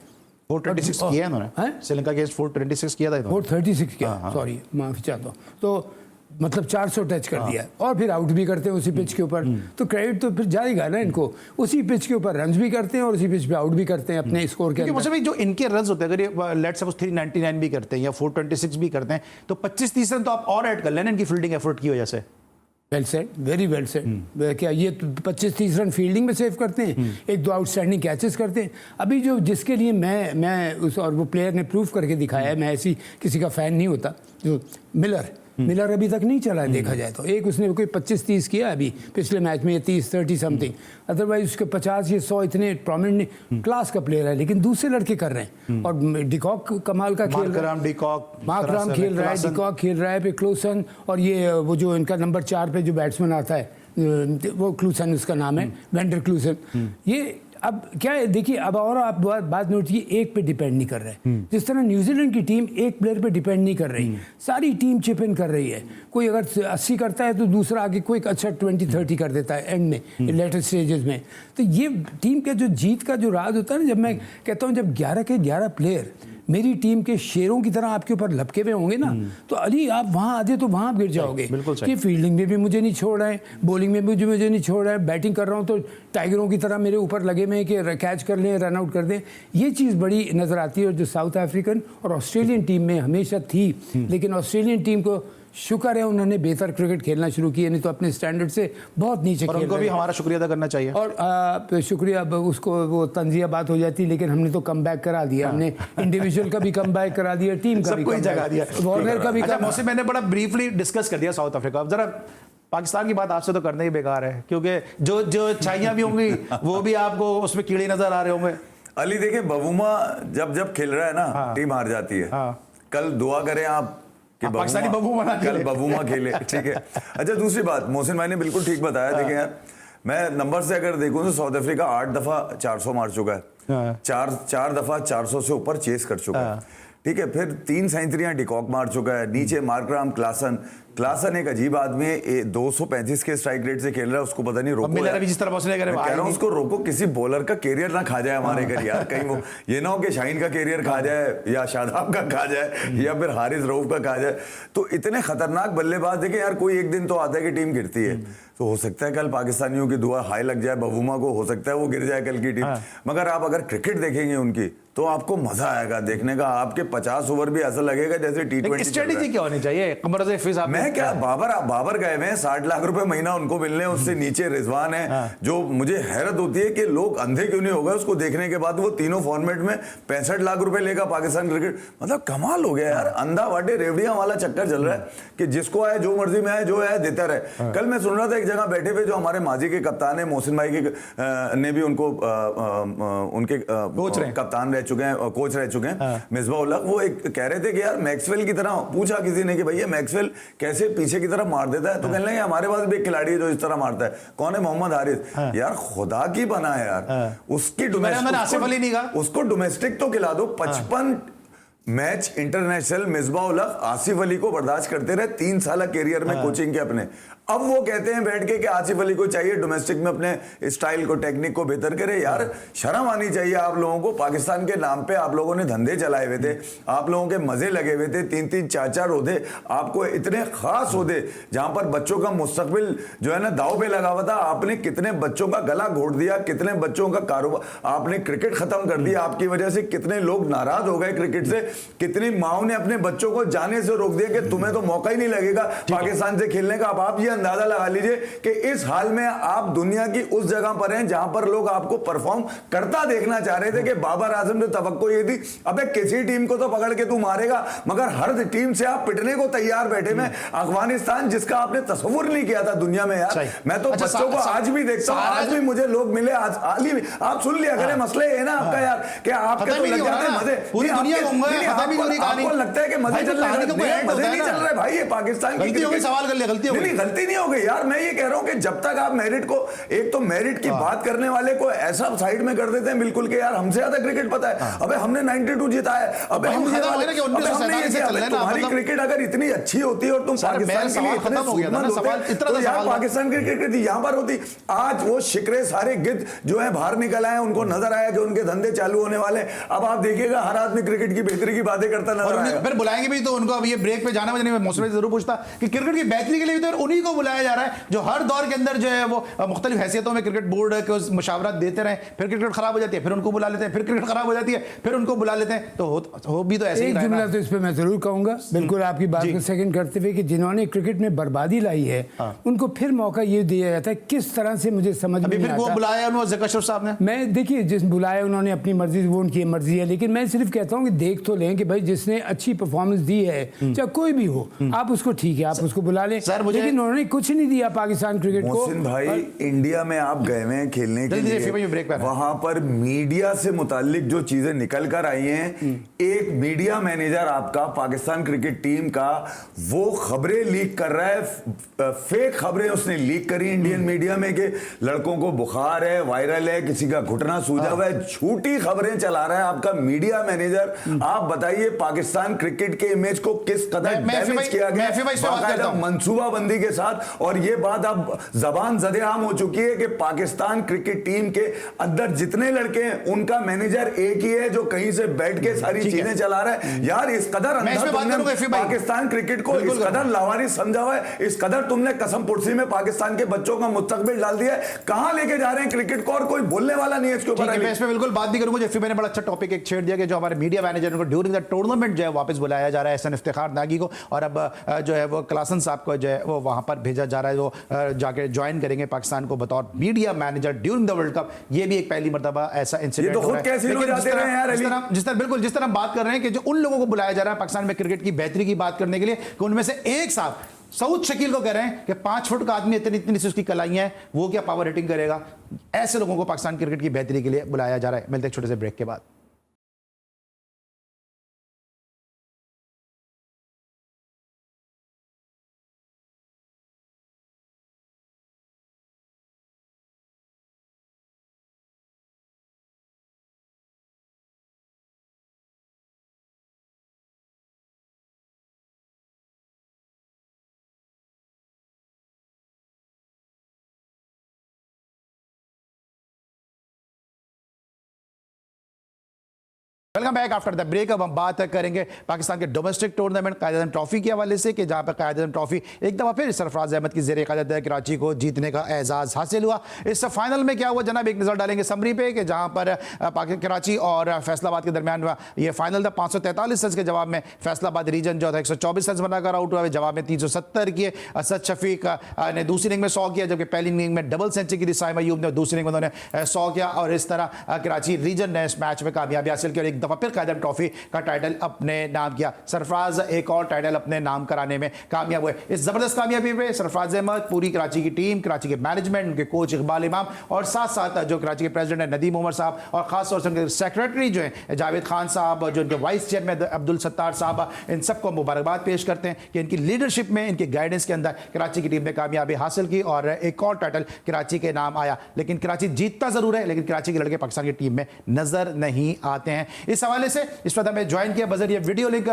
426 किया उन्होंने, श्रीलंका के 426 किया था, 436 किया, सॉरी माफी चाहता हूँ। तो मतलब 400 टच कर दिया, और फिर आउट भी करते हैं उसी पिच के ऊपर, तो क्रेडिट तो फिर जाएगा ना इनको। उसी पिच के ऊपर रन्स भी करते हैं और उसी पिच पे आउट भी करते हैं अपने स्कोर के अंदर। जो इनके रन्स होते हैं, अगर ये लेट्स सपोज 399 भी करते हैं या 426 भी करते हैं, तो 25-30 रन तो आप और ऐड कर लेना इनकी फील्डिंग एफर्ट की वजह से। Well said, very well said. क्या ये 25-30 रन फील्डिंग में सेव करते हैं, 1-2 आउटस्टैंडिंग कैचेस करते हैं। अभी जो जिसके लिए मैं उस, और वो प्लेयर ने प्रूव करके दिखाया है, मैं ऐसी किसी का फैन नहीं होता, जो मिलर अभी तक नहीं चला है देखा जाए तो। एक उसने कोई 25-30 किया अभी पिछले मैच में, 30-30 समथिंग, अदरवाइज उसके 50 या 100 इतने प्रोमिनेंट क्लास का प्लेयर है, लेकिन दूसरे लड़के कर रहे हैं। और डिकॉक कमाल का खेल रहा है, मार्कराम खेल रहा है, डिकॉक खेल रहा है, पे क्लोसन, और ये वो जो इनका नंबर 4 पे जो बैट्समैन आता है, वो क्लूसन उसका नाम है, वेंडर क्लूसन। ये अब क्या है देखिए, अब और आप बात नोट कीजिए, एक पे डिपेंड नहीं कर रहे। जिस तरह न्यूजीलैंड की टीम एक प्लेयर पे डिपेंड नहीं कर रही, सारी टीम चिप इन कर रही है। कोई अगर 80 करता है तो दूसरा आगे कोई अच्छा 20-30 कर देता है एंड में, लेटर स्टेजेस में। तो ये टीम के जो जीत का जो राज होता है ना, जब मैं कहता हूँ जब 11 के 11 प्लेयर मेरी टीम के शेरों की तरह आपके ऊपर लपके हुए होंगे ना, तो अली आप वहां आते तो वहां गिर जाओगे। कि फील्डिंग में भी मुझे नहीं छोड़ रहे हैं, बॉलिंग में भी मुझे नहीं छोड़ रहे हैं, बैटिंग कर रहा हूं तो टाइगरों की तरह मेरे ऊपर लगे हुए हैं कि कैच कर लें, रन आउट कर दें। ये चीज़ बड़ी नज़र आती है, और जो साउथ अफ्रीकन और ऑस्ट्रेलियन टीम में हमेशा थी। लेकिन ऑस्ट्रेलियन टीम को शुक्र है उन्होंने बेहतर क्रिकेट खेलना शुरू किया, नहीं तो अपने स्टैंडर्ड से बहुत नीचे खेल रहे हैं। उनको भी हमारा शुक्रिया अदा करना चाहिए। और शुक्रिया, उसको वो तंजिया बात हो जाती, लेकिन हमने तो कम बैक करा दिया, हमने इंडिविजुअल का भी कम बैक करा दिया, टीम का भी जगा दिया, वार्नर का भी। अच्छा, मैंने बड़ा ब्रीफली डिस्कस कर दिया साउथ अफ्रीका। अब जरा पाकिस्तान की बात आपसे तो करना ही बेकार है, क्योंकि जो छाइयां भी होंगी वो भी आपको उसमें कीड़े नजर आ रहे होंगे। अली देखिए, बबूमा जब खेल रहा है ना, टीम हार जाती है। कल दुआ करें आप कि पाकिस्तानी बबूमा खेले, ठीक है। अच्छा, दूसरी बात मोहसिन भाई ने बिल्कुल ठीक बताया। देखिए यार, मैं नंबर से अगर देखूं तो साउथ अफ्रीका 8 दफा 400 मार चुका है, चार दफा 400 से ऊपर चेस कर चुका है, ठीक है। फिर 3 सेंचुरियां डिकॉक मार चुका है, नीचे मार्कराम, क्लासन क्लासन एक अजीब आदमी है, 235 के स्ट्राइक रेट से खेल रहा है, उसको पता नहीं रोको मिलर यार। अभी जिस तरह पहुंचने करे, मैं कह रहा हूँ उसको रोको, किसी बॉलर का कैरियर ना खा जाए हमारे घर यार, कहीं वो ये ना हो कि शाहीन का कैरियर खा जाए या शादाब का खा जाए या फिर हारिस रऊफ का खा जाए। तो इतने खतरनाक बल्लेबाज देखे यार, कोई एक दिन तो आता है कि टीम गिरती है, तो हो सकता है कल पाकिस्तानियों की दुआ हाई लग जाए बबूमा को, हो सकता है वो गिर जाए कल की टीम। मगर आप अगर क्रिकेट देखेंगे उनकी तो आपको मजा आएगा देखने का। आपके 50 ओवर भी ऐसा लगेगा जैसे T20 स्ट्रेटेजी क्या होनी चाहिए कमर अज़ हफीज? मैं क्या, बाबर गए हुए हैं, 60 लाख रुपए महीना उनको मिलने, उससे नीचे रिजवान है। जो मुझे हैरत होती है कि लोग अंधे क्यों नहीं हो गए उसको देखने के बाद। वो तीनों फॉर्मेट में 65 लाख रुपए लेगा पाकिस्तान क्रिकेट, मतलब कमाल हो गया यार। अंधा वाटे रेवड़ियां वाला चक्कर चल रहा है कि जिसको आए, जो मर्जी में आए, जो है देता रहे। कल मैं सुन रहा था एक जगह बैठे हुए, जो हमारे माजी के कप्तान है मोहसिन भाई के ने भी उनको उनके कप्तान रह चुके हैं, कोच रह चुके हैं, मिसबा उल हक, वो एक कह रहे थे कि यार मैक्सवेल की तरह, पूछा किसी ने कि भैया मैक्सवेल कैसे पीछे की तरफ मार देता है, तो कहने लगे हमारे पास भी एक खिलाड़ी है जो इस तरह मारता है। कौन है? मोहम्मद हारिस। यार खुदा की बना है यार, उसकी उसको डोमेस्टिक तो खिला दो। 55 मैच इंटरनेशनल मिसबा उल हक आसिफ अली को बर्दाश्त करते रहे 3 साल कैरियर में कोचिंग के अपने। अब वो कहते हैं बैठ के कि आसिफ अली को चाहिए डोमेस्टिक में अपने स्टाइल को, टेक्निक को बेहतर करे। यार शर्म आनी चाहिए आप लोगों को। पाकिस्तान के नाम पे आप लोगों ने धंधे चलाए हुए थे, आप लोगों के मजे लगे हुए थे, 3-3 4-4 ओहदे, आपको इतने खास ओहदे जहां पर बच्चों का मुस्तकबिल जो है ना दाव पे लगा हुआ था। आपने कितने बच्चों का गला घोट दिया, कितने बच्चों का कारोबार, आपने क्रिकेट खत्म कर दिया। आपकी वजह से कितने लोग नाराज हो गए क्रिकेट से, कितनी माओ ने अपने बच्चों को जाने से रोक दिया कि तुम्हें तो मौका ही नहीं लगेगा पाकिस्तान से खेलने का। अब आप ये अंदाजा लगा लीजिए कि इस हाल में आप दुनिया की उस जगह पर हैं जहां पर लोग आपको परफॉर्म करता देखना चाह रहे थे। कि बाबर आजम ने तवक्को ये थी, अबे किसी टीम को तो पकड़ के तू मारेगा, मगर हर टीम से आप पिटने को तैयार बैठे में। अफगानिस्तान जिसका आपने तस्वुर नहीं किया था दुनिया में यार। मैं तो बच्चों को आज भी देखता हूं, आज भी मुझे लोग मिले, आज हाल ही आप सुन लिया करें, मसले है ना आपका यार कि आपके तो लग जाते हैं मजे, पूरी दुनिया आपको लगता है कि मजे चल रहे हैं, मजे नहीं चल रहे भाई। ये पाकिस्तान की सवाल कर लिया, गलती नहीं हो गई यार। मैं ये कह रहा हूं कि जब तक आप मेरिट को, एक तो मेरिट की बात करने वाले को ऐसा साइड में कर देते हैं बिल्कुल कि यार हमसे ज्यादा क्रिकेट पता है, अबे हमने 92 जीता है, अबे हम तुम्हारी क्रिकेट अगर इतनी अच्छी होती है और तुम पाकिस्तान के लिए इतने सूझबूझ होते तो यार पाकिस्तान की क्रिकेट यहां पर होती। आज वो शिकरे सारे गिद्ध जो है बाहर निकल आए, उनको नजर आया कि उनके धंधे चालू होने वाले। अब आप देखिएगा हर आदमी क्रिकेट की बेहतरी की बातें करता नजर आएगा। फिर बुलाएंगे भी तो उनको, अब ये ब्रेक पे जाना मुझे मौसम जरूर पूछता कि क्रिकेट की बेहतरी के लिए तो उन्हीं को बुलाया जा रहा है जो हर दौर के अंदर जो है वो मुख्तलिफ हैसियतों में क्रिकेट बोर्ड को मशावरत देते रहे। फिर क्रिकेट खराब हो जाती है, फिर उनको बुला लेते हैं, फिर क्रिकेट खराब हो जाती है, फिर उनको बुला लेते हैं। तो हो भी तो ऐसे ही। एक जुमला तो इस पे मैं जरूर कहूंगा, बिल्कुल आपकी बात को सेकंड करते हुए, कि जिन्होंने क्रिकेट में बर्बादी लाई है उनको फिर मौका ये दिया जाता है। किस तरह से मुझे समझ में नहीं आता। वो बुलाया उन्होंने ज़का अशरफ साहब ने, मैं देखिए जिस बुलाया उन्होंने अपनी मर्जी से, वो उनकी मर्जी है, लेकिन मैं सिर्फ कहता हूँ कि देख तो लें कि भाई जिसने अच्छी परफॉर्मेंस दी है, चाहे कोई भी हो, आप उसको ठीक है, आप उसको बुला लें, लेकिन उन्होंने कुछ नहीं दिया पाकिस्तान क्रिकेट को। मोहसिन भाई इंडिया में आप गए हैं खेलने के लिए, वहां पर मीडिया से मुताल्लिक जो चीजें निकल कर आई हैं, एक मीडिया मैनेजर आपका पाकिस्तान क्रिकेट टीम का वो खबरें लीक कर रहा है, फेक खबरें उसने लीक करी इंडियन मीडिया में कि लड़कों को बुखार है, वायरल है, किसी का घुटना सूजा हुआ है, झूठी खबरें चला रहा है आपका मीडिया मैनेजर। आप बताइए पाकिस्तान क्रिकेट के इमेज को किस कदर डैमेज किया गया मंसूबाबंदी के साथ। और ये बात अब जबान ज़दे-आम हो चुकी है कि पाकिस्तान क्रिकेट टीम के अंदर जितने लड़के हैं उनका मैनेजर एक ही है जो कहीं से बैठ के सारी चीजें चला रहा है। यार इस कदर पाकिस्तान क्रिकेट को इस कदर लावारिस समझा हुआ है, इस कदर तुमने कसम पुर्सी में पाकिस्तान के बच्चों का मुस्तकबिल डाल दिया है। कहां लेके जा रहे हैं क्रिकेट को, और कोई बोलने वाला नहीं है इसके ऊपर। मैं इस पे बिल्कुल बात भी करूंगा। जैसे मैंने बड़ा अच्छा टॉपिक एक छेड़ दिया कि जो हमारे मीडिया मैनेजर को ड्यूरिंग द टूर्नामेंट जो है वापस बुलाया जा रहा है, एहसन इफ्तिखार नागी को, और अब जो है वो क्लासन साहब को जो है वो वहां पर भेजा जा रहा है, वो जाके ज्वाइन करेंगे पाकिस्तान को बतौर media manager during the world cup. ये भी एक पहली मरतबा ऐसा इंसिडेंट हो रहा है। जिस तरह बात कर रहे हैं कि जो उन लोगों को बुलाया जा रहा है पाकिस्तान में क्रिकेट की बेहतरी की बात करने के लिए, कि उनमें से एक साहब सऊद शकील को कह रहे हैं कि 5 फुट का आदमी इतनी सी उसकी कलाई है, वो क्या पावर हिटिंग करेगा। ऐसे लोगों को पाकिस्तान क्रिकेट की बेहतरी के लिए बुलाया जा रहा है। मिलते हैं छोटे से ब्रेक के बाद। Welcome back after the break. अब हम बात करेंगे पाकिस्तान के डोमेस्टिक टूर्नामेंट कायद-ए-आज़म ट्रॉफी के हवाले से कि जहां पर कायद-ए-आज़म ट्रॉफी एक दफ़ा फिर सरफराज अहमद की ज़ेर क़यादत कराची को जीतने का एजाज़ हासिल हुआ। इस फाइनल में क्या हुआ जनाब, एक नज़र डालेंगे समरी पे कि जहां पर कराची और फैसलाबाद के दरमियान ये फाइनल था। 543 रन के जवाब में फैसलाबाद रीजन जो था 124 रन बनाकर आउट हुआ। जवाब में 370 किए असद शफीक ने दूसरी इनिंग में 100 किया, जबकि पहली इनिंग में डबल सेंचुरी की थी साइम अयूब ने, दूसरी इनिंग में उन्होंने 100 किया और इस तरह कराची रीजन ने इस मैच में कामयाबी हासिल की और एक दफ़ा फिर कायद-ए-आज़म ट्रॉफी का टाइटल अपने नाम किया। सरफराज एक और टाइटल अपने नाम कराने में कामयाब हुए। इस जबरदस्त कामयाबी पे सरफराज अहमद, पूरी कराची की टीम, कराची के मैनेजमेंट, उनके कोच इकबाल इमाम और साथ साथ जो कराची के प्रेसिडेंट है नदीम उमर साहब और खास तौर से उनके सेक्रेटरी जो है जावेद खान साहब, जो उनके वाइस चेयरमैन अब्दुल सत्तार साहब, इन सबको मुबारकबाद पेश करते हैं कि इनकी लीडरशिप में, इनकी गाइडेंस के अंदर कराची की टीम ने कामयाबी हासिल की और एक और टाइटल कराची के नाम आया। लेकिन कराची जीतता जरूर है, लेकिन कराची के लड़के पाकिस्तान की टीम में नजर नहीं आते हैं। इस हवाले से इस वक्त हमें ज्वाइन किया बजरिए video link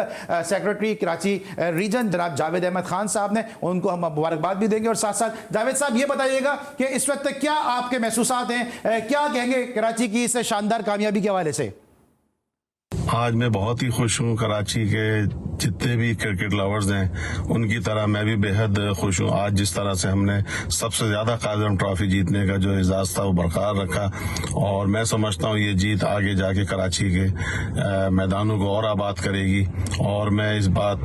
secretary Karachi region जनाब जावेद अहमद खान साहब ने, उनको हम मुबारकबाद भी देंगे। और साथ साथ जावेद साहब ये बताइएगा कि इस वक्त क्या आपके महसूसात हैं, क्या कहेंगे कराची की इस शानदार कामयाबी के हवाले से? आज मैं बहुत ही खुश हूँ। कराची के जितने भी क्रिकेट लवर्स हैं उनकी तरह मैं भी बेहद खुश हूँ। आज जिस तरह से हमने सबसे ज्यादा कायद-ए-आज़म ट्रॉफी जीतने का जो एजाज था वो बरकरार रखा और मैं समझता हूँ ये जीत आगे जाके कराची के मैदानों को और आबाद करेगी और मैं इस बात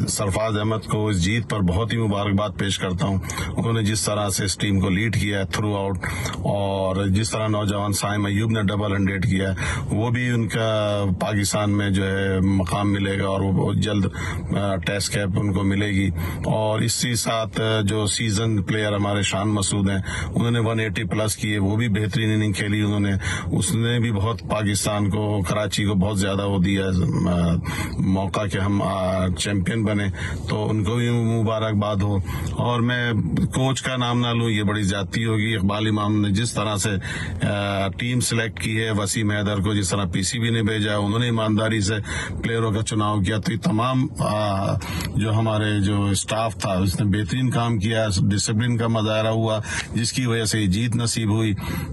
सरफराज अहमद को इस जीत पर बहुत ही मुबारकबाद पेश करता हूँ। उन्होंने जिस तरह से इस टीम को लीड किया है थ्रू आउट और जिस तरह नौजवान साइम अयूब ने डबल 100 किया है, वो भी उनका पाकिस्तान में जो है मकाम मिलेगा और वो बहुत जल्द टेस्ट कैप उनको मिलेगी। और इसी साथ जो सीजन प्लेयर हमारे शान मसूद हैं उन्होंने 180 प्लस किए, वो भी बेहतरीन इनिंग खेली उन्होंने, उसने भी बहुत पाकिस्तान को, कराची को बहुत ज्यादा वो दिया मौका कि हम चैंपियन बने, तो उनको भी मुबारकबाद हो। और मैं कोच का नाम ना लूं ये बड़ी ज्यादती होगी। इकबाल इमाम ने जिस तरह से टीम सिलेक्ट की है, वसीम हैदर को जिस तरह पीसीबी ने भेजा, उन्होंने ईमानदारी से प्लेयरों का चुनाव किया, तो तमाम जो हमारे जो स्टाफ था उसने बेहतरीन काम किया, डिसिप्लिन का मुजाहरा हुआ जिसकी वजह से जीत नसीब हुई।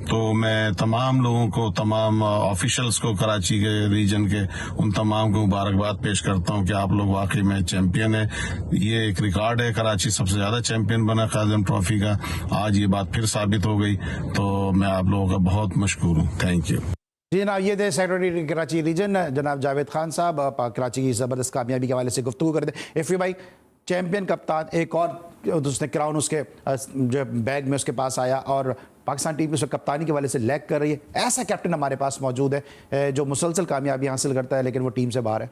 तो मैं तमाम लोगों को, तमाम ऑफिशियल्स को कराची के रीजन के, उन तमाम को मुबारकबाद पेश करता हूं कि आप लोग वाकई में चैंपियन है। ये एक रिकॉर्ड है, कराची सबसे ज्यादा चैंपियन बना कायद-ए-आज़म ट्रॉफी का, आज ये बात फिर साबित हो गई, तो मैं आप लोगों का बहुत मशकूर हूँ। Thank you. जी जनाब, ये थे सेक्रेटरी कराची रीजन जनाब जावेद खान साहब, कराची की ज़बरदस्त कामयाबी के हवाले से गुफ्तगू करते। इफ़ी भाई, चैंपियन कप्तान, एक और उसने क्राउन उसके जो बैग में उसके पास आया और पाकिस्तान टीम की कप्तानी के हवाले से लैग कर रही है। ऐसा कैप्टन हमारे पास मौजूद है जो मुसलसल कामयाबी हासिल करता है, लेकिन वो टीम से बाहर है।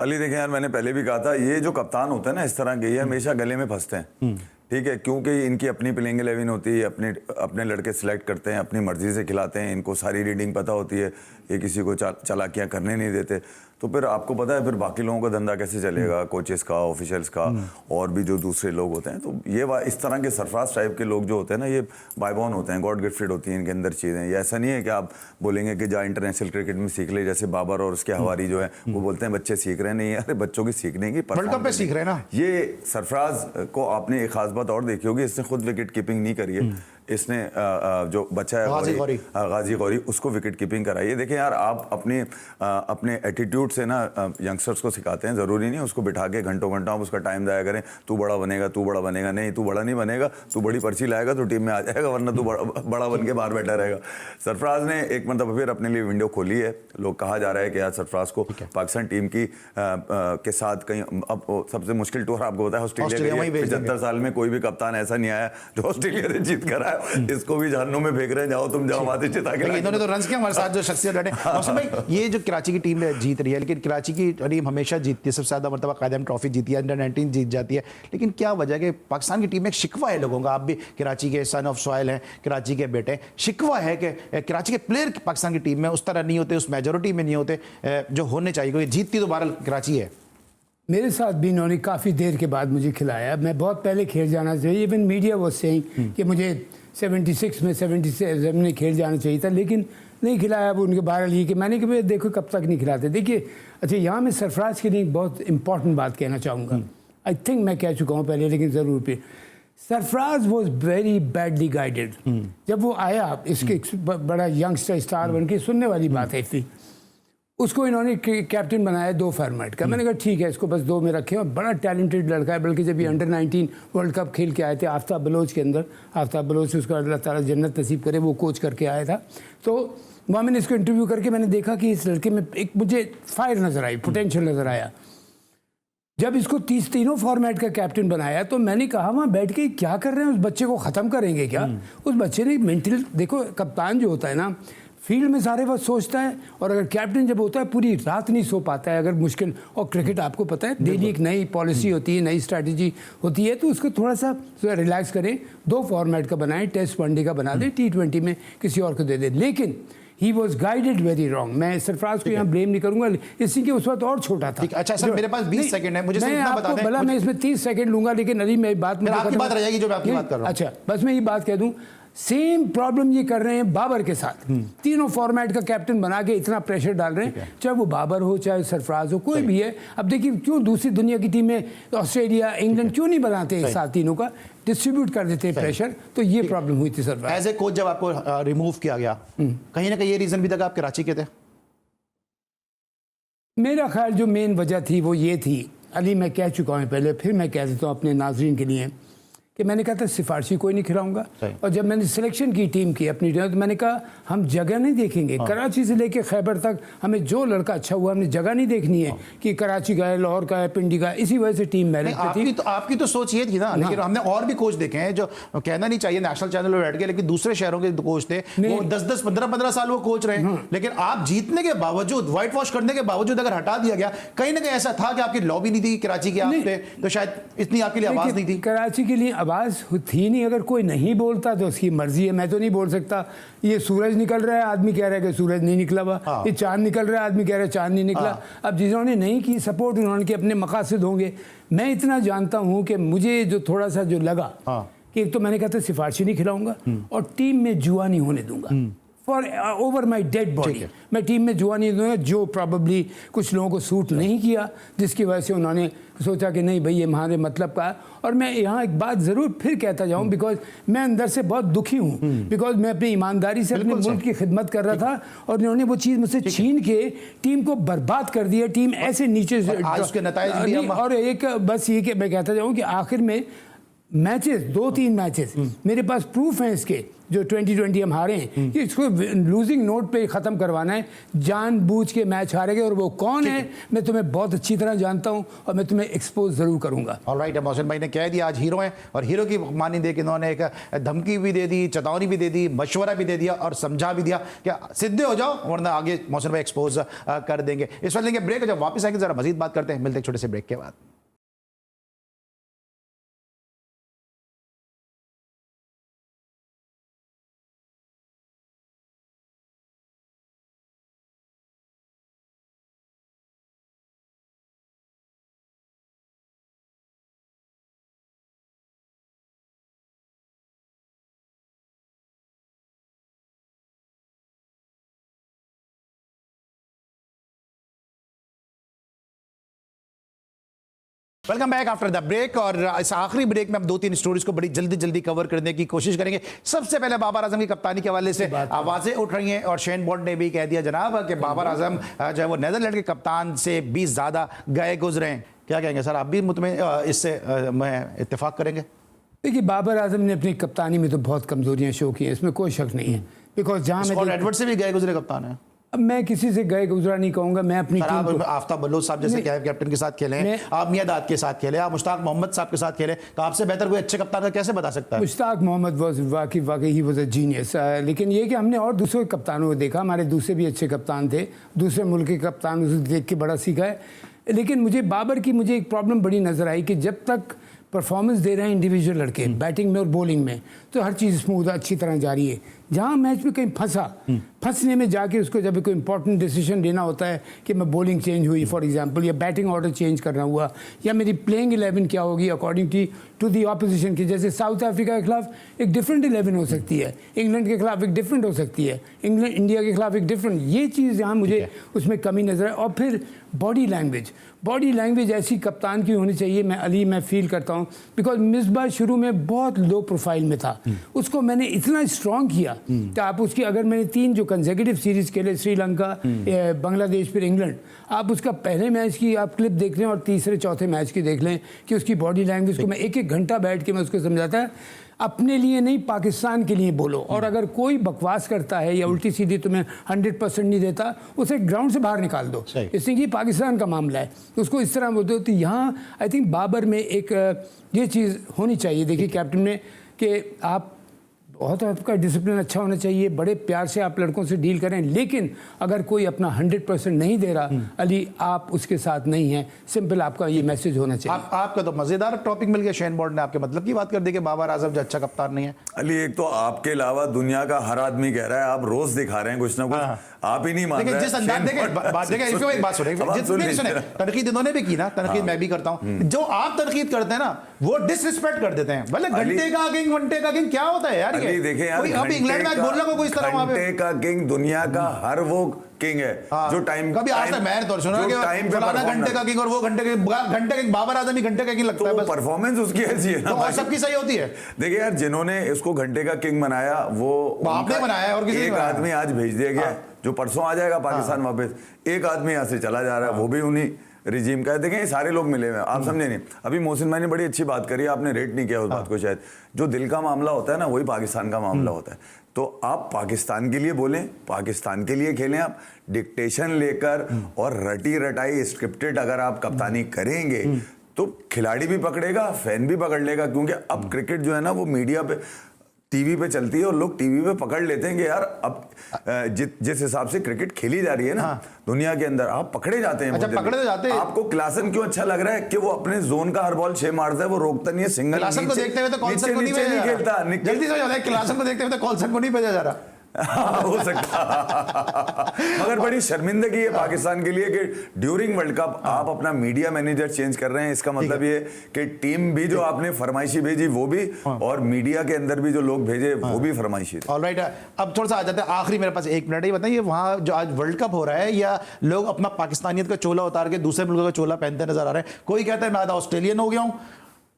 अली देखें यार, मैंने पहले भी कहा था ये जो कप्तान होता है ना इस तरह के, ये हमेशा गले में फंसते हैं, ठीक है, क्योंकि इनकी अपनी प्लेइंग 11 होती है, अपने लड़के सिलेक्ट करते हैं, अपनी मर्जी से खिलाते हैं, इनको सारी रीडिंग पता होती है, ये किसी को चालाकियां करने नहीं देते। तो फिर आपको पता है फिर बाकी लोगों का धंधा कैसे चलेगा, कोचेस का, ऑफिशियल्स का और भी जो दूसरे लोग होते हैं। तो ये इस तरह के सरफराज टाइप के लोग जो होते हैं ना, ये बायबॉर्न होते हैं, गॉड गिफ्टेड होती हैं इनके अंदर चीज़ें। ये ऐसा नहीं है कि आप बोलेंगे कि जा इंटरनेशनल क्रिकेट में सीख ले, जैसे बाबर और उसके हवारी जो है वो बोलते हैं बच्चे सीख रहे हैं। नहीं, अरे बच्चों की सीखने की वर्ल्ड कप पे सीख रहे हैं ना। ये सरफराज को आपने एक खास बात और देखी होगी, इसने खुद विकेट कीपिंग नहीं करी है, इसने जो बच्चा है गाजी गौरी उसको विकेट कीपिंग कराई है। देखिए यार, आप अपने एटीट्यूड से ना यंगस्टर्स को सिखाते हैं, ज़रूरी नहीं उसको बिठा के घंटों आप उसका टाइम जाया करें, तू बड़ा बनेगा, तू बड़ा बनेगा। नहीं, तू बड़ा नहीं बनेगा, तू बड़ी पर्ची लाएगा तो टीम में आ जाएगा, वरना तू बड़ा बन के बाहर बैठा रहेगा। सरफराज ने एक मतलब फिर अपने लिए विंडो खोली है। लोग कहा जा रहा है कि यार सरफराज को पाकिस्तान टीम की के साथ कहीं, अब सबसे मुश्किल टूर आपको पता है ऑस्ट्रेलिया, 75 साल में कोई भी कप्तान ऐसा नहीं आया जो ऑस्ट्रेलिया से जीत कर आया। इसको भी जहन्नुम में फेंक रहे हैं, जाओ तुम, जाओ माते चिता के। इन्होंने तो रन्स किया हमारे साथ जो शख्सियत लड़े। मौसम भाई, ये जो कराची की टीम जीत रही है, लेकिन कराची की टीम हमेशा जीतती है, सबसे ज्यादा मरतबा कायद-ए-आज़म ट्रॉफी जीती है, अंडर 19 जीत जाती है, लेकिन क्या वजह है कि पाकिस्तान की टीम में एक शिकवा है लोगों का? आप भी कराची के सन ऑफ सॉइल हैं, कराची के बेटे, शिकवा है कि कराची के प्लेयर पाकिस्तान की टीम में उस तरह नहीं होते, उस मेजोरिटी में नहीं होते जो होने चाहिए, क्योंकि जीतती तो बहरहाल कराची है। मेरे साथ भी इन्होंने काफ़ी देर के बाद मुझे खिलाया, मैं बहुत पहले खेल जाना चाहिए, इवन मीडिया वो सेइंग कि मुझे 76 में 77 में खेल जाना चाहिए था, लेकिन नहीं खिलाया। अब उनके बहरहाल ये कि मैंने कि देखो कब तक नहीं खिलाते। देखिए, अच्छा, यहाँ मैं सरफराज के लिए एक बहुत इंपॉर्टेंट बात कहना चाहूँगा। आई थिंक मैं कह चुका हूँ पहले, लेकिन ज़रूर पे Sarfaraz was very badly guided. जब वो आया, इसके बड़ा यंगस्टर स्टार बन के, सुनने वाली बात है थी, उसको इन्होंने कैप्टन बनाया 2 फॉर्मेट का। मैंने कहा ठीक है, इसको बस 2 में रखें, और बड़ा टैलेंटेड लड़का है। बल्कि जब ये अंडर 19 वर्ल्ड कप खेल के आए थे आफ्ताब बलोच के अंदर, आफ्ताब बलोच उसको अल्लाह ताला जन्नत नसीब करे, वो कोच करके आया था। तो वहाँ मैंने इसको इंटरव्यू करके मैंने देखा कि इस लड़के में एक मुझे फायर नज़र आई, पोटेंशियल नज़र आया। जब इसको 3 फॉर्मेट का कैप्टन बनाया तो मैंने कहा वहाँ बैठ के क्या कर रहे हैं, उस बच्चे को ख़त्म करेंगे क्या? उस बच्चे ने मेंटल, देखो कप्तान जो होता है ना, फील्ड में सारे वक्त सोचता है, और अगर कैप्टन जब होता है पूरी रात नहीं सो पाता है अगर मुश्किल। और क्रिकेट आपको पता है डेली एक नई पॉलिसी होती है, नई स्ट्रैटेजी होती है, तो उसको थोड़ा सा रिलैक्स करें। 2 फॉर्मेट का बनाएं, टेस्ट वनडे का बना दें, T20 में किसी और को दे दें। लेकिन he was guided very wrong. मैं सरफराज को यहाँ ब्लेम नहीं करूंगा, इसलिए कि उस वक्त और छोटा था। अच्छा सर, मेरे पास 20 सेकंड है, मुझे सिर्फ इतना बता दें। भला मैं इसमें 30 सेकंड लूंगा, लेकिन अली मैं बात आपकी बात रह जाएगी जो मैं आपकी बात कर रहा हूँ। अच्छा, बस मैं ये बात कह दूं, सेम प्रॉब्लम ये कर रहे हैं बाबर के साथ। 3 फॉर्मेट का कैप्टन बना के इतना प्रेशर डाल रहे हैं, चाहे वो बाबर हो, चाहे सरफराज हो, कोई भी है। अब देखिए क्यों दूसरी दुनिया की टीमें, ऑस्ट्रेलिया, इंग्लैंड क्यों नहीं बनाते एक साथ, तीनों का डिस्ट्रीब्यूट कर देते हैं प्रेशर। तो ये प्रॉब्लम हुई थी सर। एज ए कोच जब आपको रिमूव किया गया, कहीं ना कहीं ये रीजन भी था कि आप कराची के थे? मेरा ख्याल जो मेन वजह थी वो ये थी, अली मैं कह चुका हूँ पहले, फिर मैं कह देता हूँ अपने नाजरीन के लिए, कि मैंने कहा था सिफारशी कोई नहीं खिलाऊंगा। और जब मैंने सिलेक्शन की टीम की अपनी टीम, तो मैंने कहा हम जगह नहीं देखेंगे। कराची से लेके खैबर तक हमें जो लड़का अच्छा हुआ, हमने जगह नहीं देखनी है कि कराची का है, लाहौर का है, पिंडी का है। इसी वजह से टीम मेरिट पे थी। आपकी तो सोच ये थी ना, लेकिन हमने और भी कोच देखे हैं जो कहना नहीं चाहिए नेशनल चैनल पर बैठ के, लेकिन दूसरे शहरों के कोच थे, वो 10-10, 15-15 साल वो कोच रहे। लेकिन आप जीतने के बावजूद, व्हाइट वॉश करने के बावजूद अगर हटा दिया गया, कहीं ना कहीं ऐसा था कि आपकी लॉबी नहीं थी कराची की, आप पे तो शायद इतनी आपके लिए आवाज नहीं थी। कराची के लिए आवाज थी नहीं। अगर कोई नहीं बोलता तो उसकी मर्जी है, मैं तो नहीं बोल सकता। ये सूरज निकल रहा है, आदमी कह रहा है कि सूरज नहीं निकला हुआ। ये चांद निकल रहा है, आदमी कह रहा है चांद नहीं निकला। अब जिन्होंने नहीं की सपोर्ट, उन्होंने के अपने मकासद होंगे। मैं इतना जानता हूं कि मुझे जो थोड़ा सा जो लगा कि एक तो मैंने कहा था सिफारिशी नहीं खिलाऊंगा, और टीम में जुआ नहीं होने दूंगा for over my dead body. मैं टीम में जुआ नहीं दूंगा, जो प्रॉबली कुछ लोगों को सूट नहीं किया, जिसकी वजह से उन्होंने सोचा कि नहीं भाई ये हमारे मतलब का। और मैं यहाँ एक बात ज़रूर फिर कहता जाऊँ, बिकॉज मैं अंदर से बहुत दुखी हूँ, बिकॉज मैं अपनी ईमानदारी से अपने मुल्क की खिदमत कर रहा था, और इन्होंने वो चीज़ मुझसे छीन के टीम को बर्बाद कर दिया। टीम ऐसे नीचे से, और एक बस ये कि मैं कहता जाऊँ कि आखिर में मैचेस, 2-3 मैचेस मेरे पास प्रूफ हैं इसके, जो 2020 हम हारे हैं, कि इसको लूजिंग नोट पे ख़त्म करवाना है। जानबूझ के मैच हारेंगे, और वो कौन है मैं तुम्हें बहुत अच्छी तरह जानता हूं, और मैं तुम्हें एक्सपोज ज़रूर करूंगा। ऑलराइट, मोहसिन भाई ने कह दिया आज हीरो हैं, और हीरो की मानी दे के इन्होंने एक धमकी भी दे दी, चेतावनी भी दे दी, मशवरा भी दे दिया, और समझा भी दिया कि सीधे हो जाओ वरना आगे मोहसिन भाई एक्सपोज कर देंगे। इस वक्त लेंगे ब्रेक, जब वापस आएंगे जरा मजीद बात करते हैं। मिलते हैं छोटे से ब्रेक के बाद। Welcome back after the break. और इस आखिरी ब्रेक में हम 2-3 स्टोरीज को बड़ी जल्दी जल्दी कवर करने की कोशिश करेंगे। सबसे पहले बाबर आजम की कप्तानी के हवाले से आवाजें उठ रही हैं, और शेन बॉन्ड ने भी कह दिया जनाब कि बाबर आजम जो है वो नेदरलैंड के कप्तान से भी ज्यादा गए गुजरे हैं। क्या कहेंगे सर, आप भी मुतमिन इससे मैं इत्तेफाक करेंगे? देखिए, बाबर आजम ने अपनी कप्तानी में तो बहुत कमजोरियां शो की हैं, इसमें कोई शक नहीं है। बिकॉज जहां स्कॉट एडवर्ड से भी गए गुजरे कप्तान है। अब मैं किसी से गए गुजरा नहीं कहूंगा, मैं अपनी टीम को, आफ्ताब बलोच साहब जैसे कैप्टन के साथ खेले, आप मियादाद के साथ खेले, आप मुश्ताक मोहम्मद साहब के साथ खेले, तो आपसे बेहतर कोई अच्छे कप्तान का कैसे बता सकता है? मुश्ताक मोहम्मद वाकई ही वाज अ जीनियस। लेकिन ये कि हमने और दूसरे कप्तानों को देखा, हमारे दूसरे भी अच्छे कप्तान थे, दूसरे मुल्क के कप्तान, उसे देख के बड़ा सीखा है। लेकिन मुझे बाबर की एक प्रॉब्लम बड़ी नज़र आई कि जब तक परफॉर्मेंस दे रहे हैं इंडिविजुअल लड़के बैटिंग में और बॉलिंग में, तो हर चीज़ स्मूथ अच्छी तरह जा रही है। जहाँ मैच में कहीं फंसने में जाके उसको जब कोई इंपॉर्टेंट डिसीजन लेना होता है कि मैं बॉलिंग चेंज हुई फॉर एग्जांपल, या बैटिंग ऑर्डर चेंज करना हुआ, या मेरी प्लेइंग 11 क्या होगी अकॉर्डिंग टू दी ऑपोजिशन की। जैसे साउथ अफ्रीका के खिलाफ एक डिफरेंट 11 हो सकती है, इंग्लैंड के खिलाफ एक डिफरेंट हो सकती है, इंडिया के खिलाफ एक डिफरेंट। ये चीज़ जहाँ मुझे उसमें कमी नजर है। और फिर बॉडी लैंग्वेज ऐसी कप्तान की होनी चाहिए, मैं फील करता हूँ। बिकॉज मिसबाह शुरू में बहुत लो प्रोफाइल में था, उसको मैंने इतना स्ट्रॉन्ग किया तो आप उसकी, अगर मैंने 3 जो कंसेक्यूटिव सीरीज खेले, श्रीलंका, बांग्लादेश, फिर इंग्लैंड, आप उसका पहले मैच की आप क्लिप देख लें और तीसरे चौथे मैच की देख लें कि उसकी बॉडी लैंग्वेज को मैं एक घंटा बैठ के मैं उसको समझाता है, अपने लिए नहीं पाकिस्तान के लिए बोलो। और अगर कोई बकवास करता है या उल्टी सीधी तुम्हें 100% नहीं देता, उसे ग्राउंड से बाहर निकाल दो, इसलिए कि पाकिस्तान का मामला है, उसको इस तरह बोलते हो। तो यहाँ आई थिंक बाबर में एक ये चीज़ होनी चाहिए, देखिए कैप्टन में, कि आप बहुत आपका डिसिप्लिन अच्छा होना चाहिए, बड़े प्यार से आप लड़कों से डील करें, लेकिन अगर कोई अपना 100% नहीं दे रहा अली, आप उसके साथ नहीं हैं, सिंपल आपका ये मैसेज होना चाहिए। आपका तो मजेदार टॉपिक मिल गया, शेन बॉर्ड ने आपके मतलब की बात कर दी कि बाबर आजम जो अच्छा कप्तान नहीं है। अली, एक तो आपके अलावा दुनिया का हर आदमी कह रहा है, आप रोज दिखा रहे हैं कुछ ना कुछ, आप ही नहीं मान रहे। जिस अंदाज इसको एक बात सुने, तनकीद इन्होंने भी की ना, तनकीद मैं भी करता हूँ, जो आप तनकीद करते हैं ना वो डिसरिस्पेक्ट कर देते हैं। भले घंटे का किंग क्या होता है यार, देखें यार, अभी इंग्लैंड मैच बोल रहा है कोई इस तरह, वहां पे घंटे का किंग दुनिया का हर वो किंग है जो टाइम, कभी आज तक मैंने तो सुना कि टाइम पे घंटे का किंग और वो घंटे के बाबर आजम ही घंटे का किंग लगता है, बस परफॉर्मेंस उसकी ऐसी है ना, और सबकी सही होती है। देखिए यार, जिन्होंने इसको घंटे का किंग बनाया वो आपने बनाया और किसी ने एक बनाया। आदमी आज भेज दिया गया जो परसों आ जाएगा पाकिस्तान वापस, एक आदमी यहाँ से चला जा रहा है, वो भी उन्हीं रिजीम का है। देखें ये सारे लोग मिले हुए हैं, आप समझे नहीं। अभी मोहसिन भाई ने बड़ी अच्छी बात करी, आपने रेट नहीं किया उस बात को, शायद जो दिल का मामला होता है ना वही पाकिस्तान का मामला होता है। तो आप पाकिस्तान के लिए बोलें, पाकिस्तान के लिए खेलें, आप डिक्टेशन लेकर और रटी रटाई स्क्रिप्टेड अगर आप कप्तानी करेंगे तो खिलाड़ी भी पकड़ेगा, फैन भी पकड़ लेगा, क्योंकि अब क्रिकेट जो है ना वो मीडिया पे, टीवी पे चलती है और लोग टीवी पे पकड़ लेते हैं कि यार अब जिस हिसाब से क्रिकेट खेली जा रही है ना दुनिया के अंदर, आप पकड़े जाते हैं। अच्छा, पकड़े तो जाते हैं। आपको क्लासन क्यों अच्छा लग रहा है कि वो अपने जोन का हर बॉल 6 मारता है, वो रोकता नहीं है, सिंगल क्लासन को देखते हुए तो कॉल्सन को नहीं खेलता, जल्दी से जाता है, क्लासन को देखते हुए तो कॉल्सन को नहीं भेजा जा रहा। हो सकता मगर बड़ी शर्मिंदगी है पाकिस्तान के लिए कि ड्यूरिंग वर्ल्ड कप आप अपना मीडिया मैनेजर चेंज कर रहे हैं। इसका मतलब ये कि टीम भी जो आपने फरमाइशी भेजी वो भी, और मीडिया के अंदर भी जो लोग भेजे वो भी फरमाइशी थे। ऑलराइट, अब थोड़ा सा आ जाते हैं आखिरी, मेरे पास 1 मिनट ही बताइए, वहां जो आज वर्ल्ड कप हो रहा है या लोग अपना पाकिस्तानियत का चोला उतार के दूसरे मुल्कों का चोला पहनते नजर आ रहे हैं। कोई कहता है मैं आधा ऑस्ट्रेलियन हो गया हूं,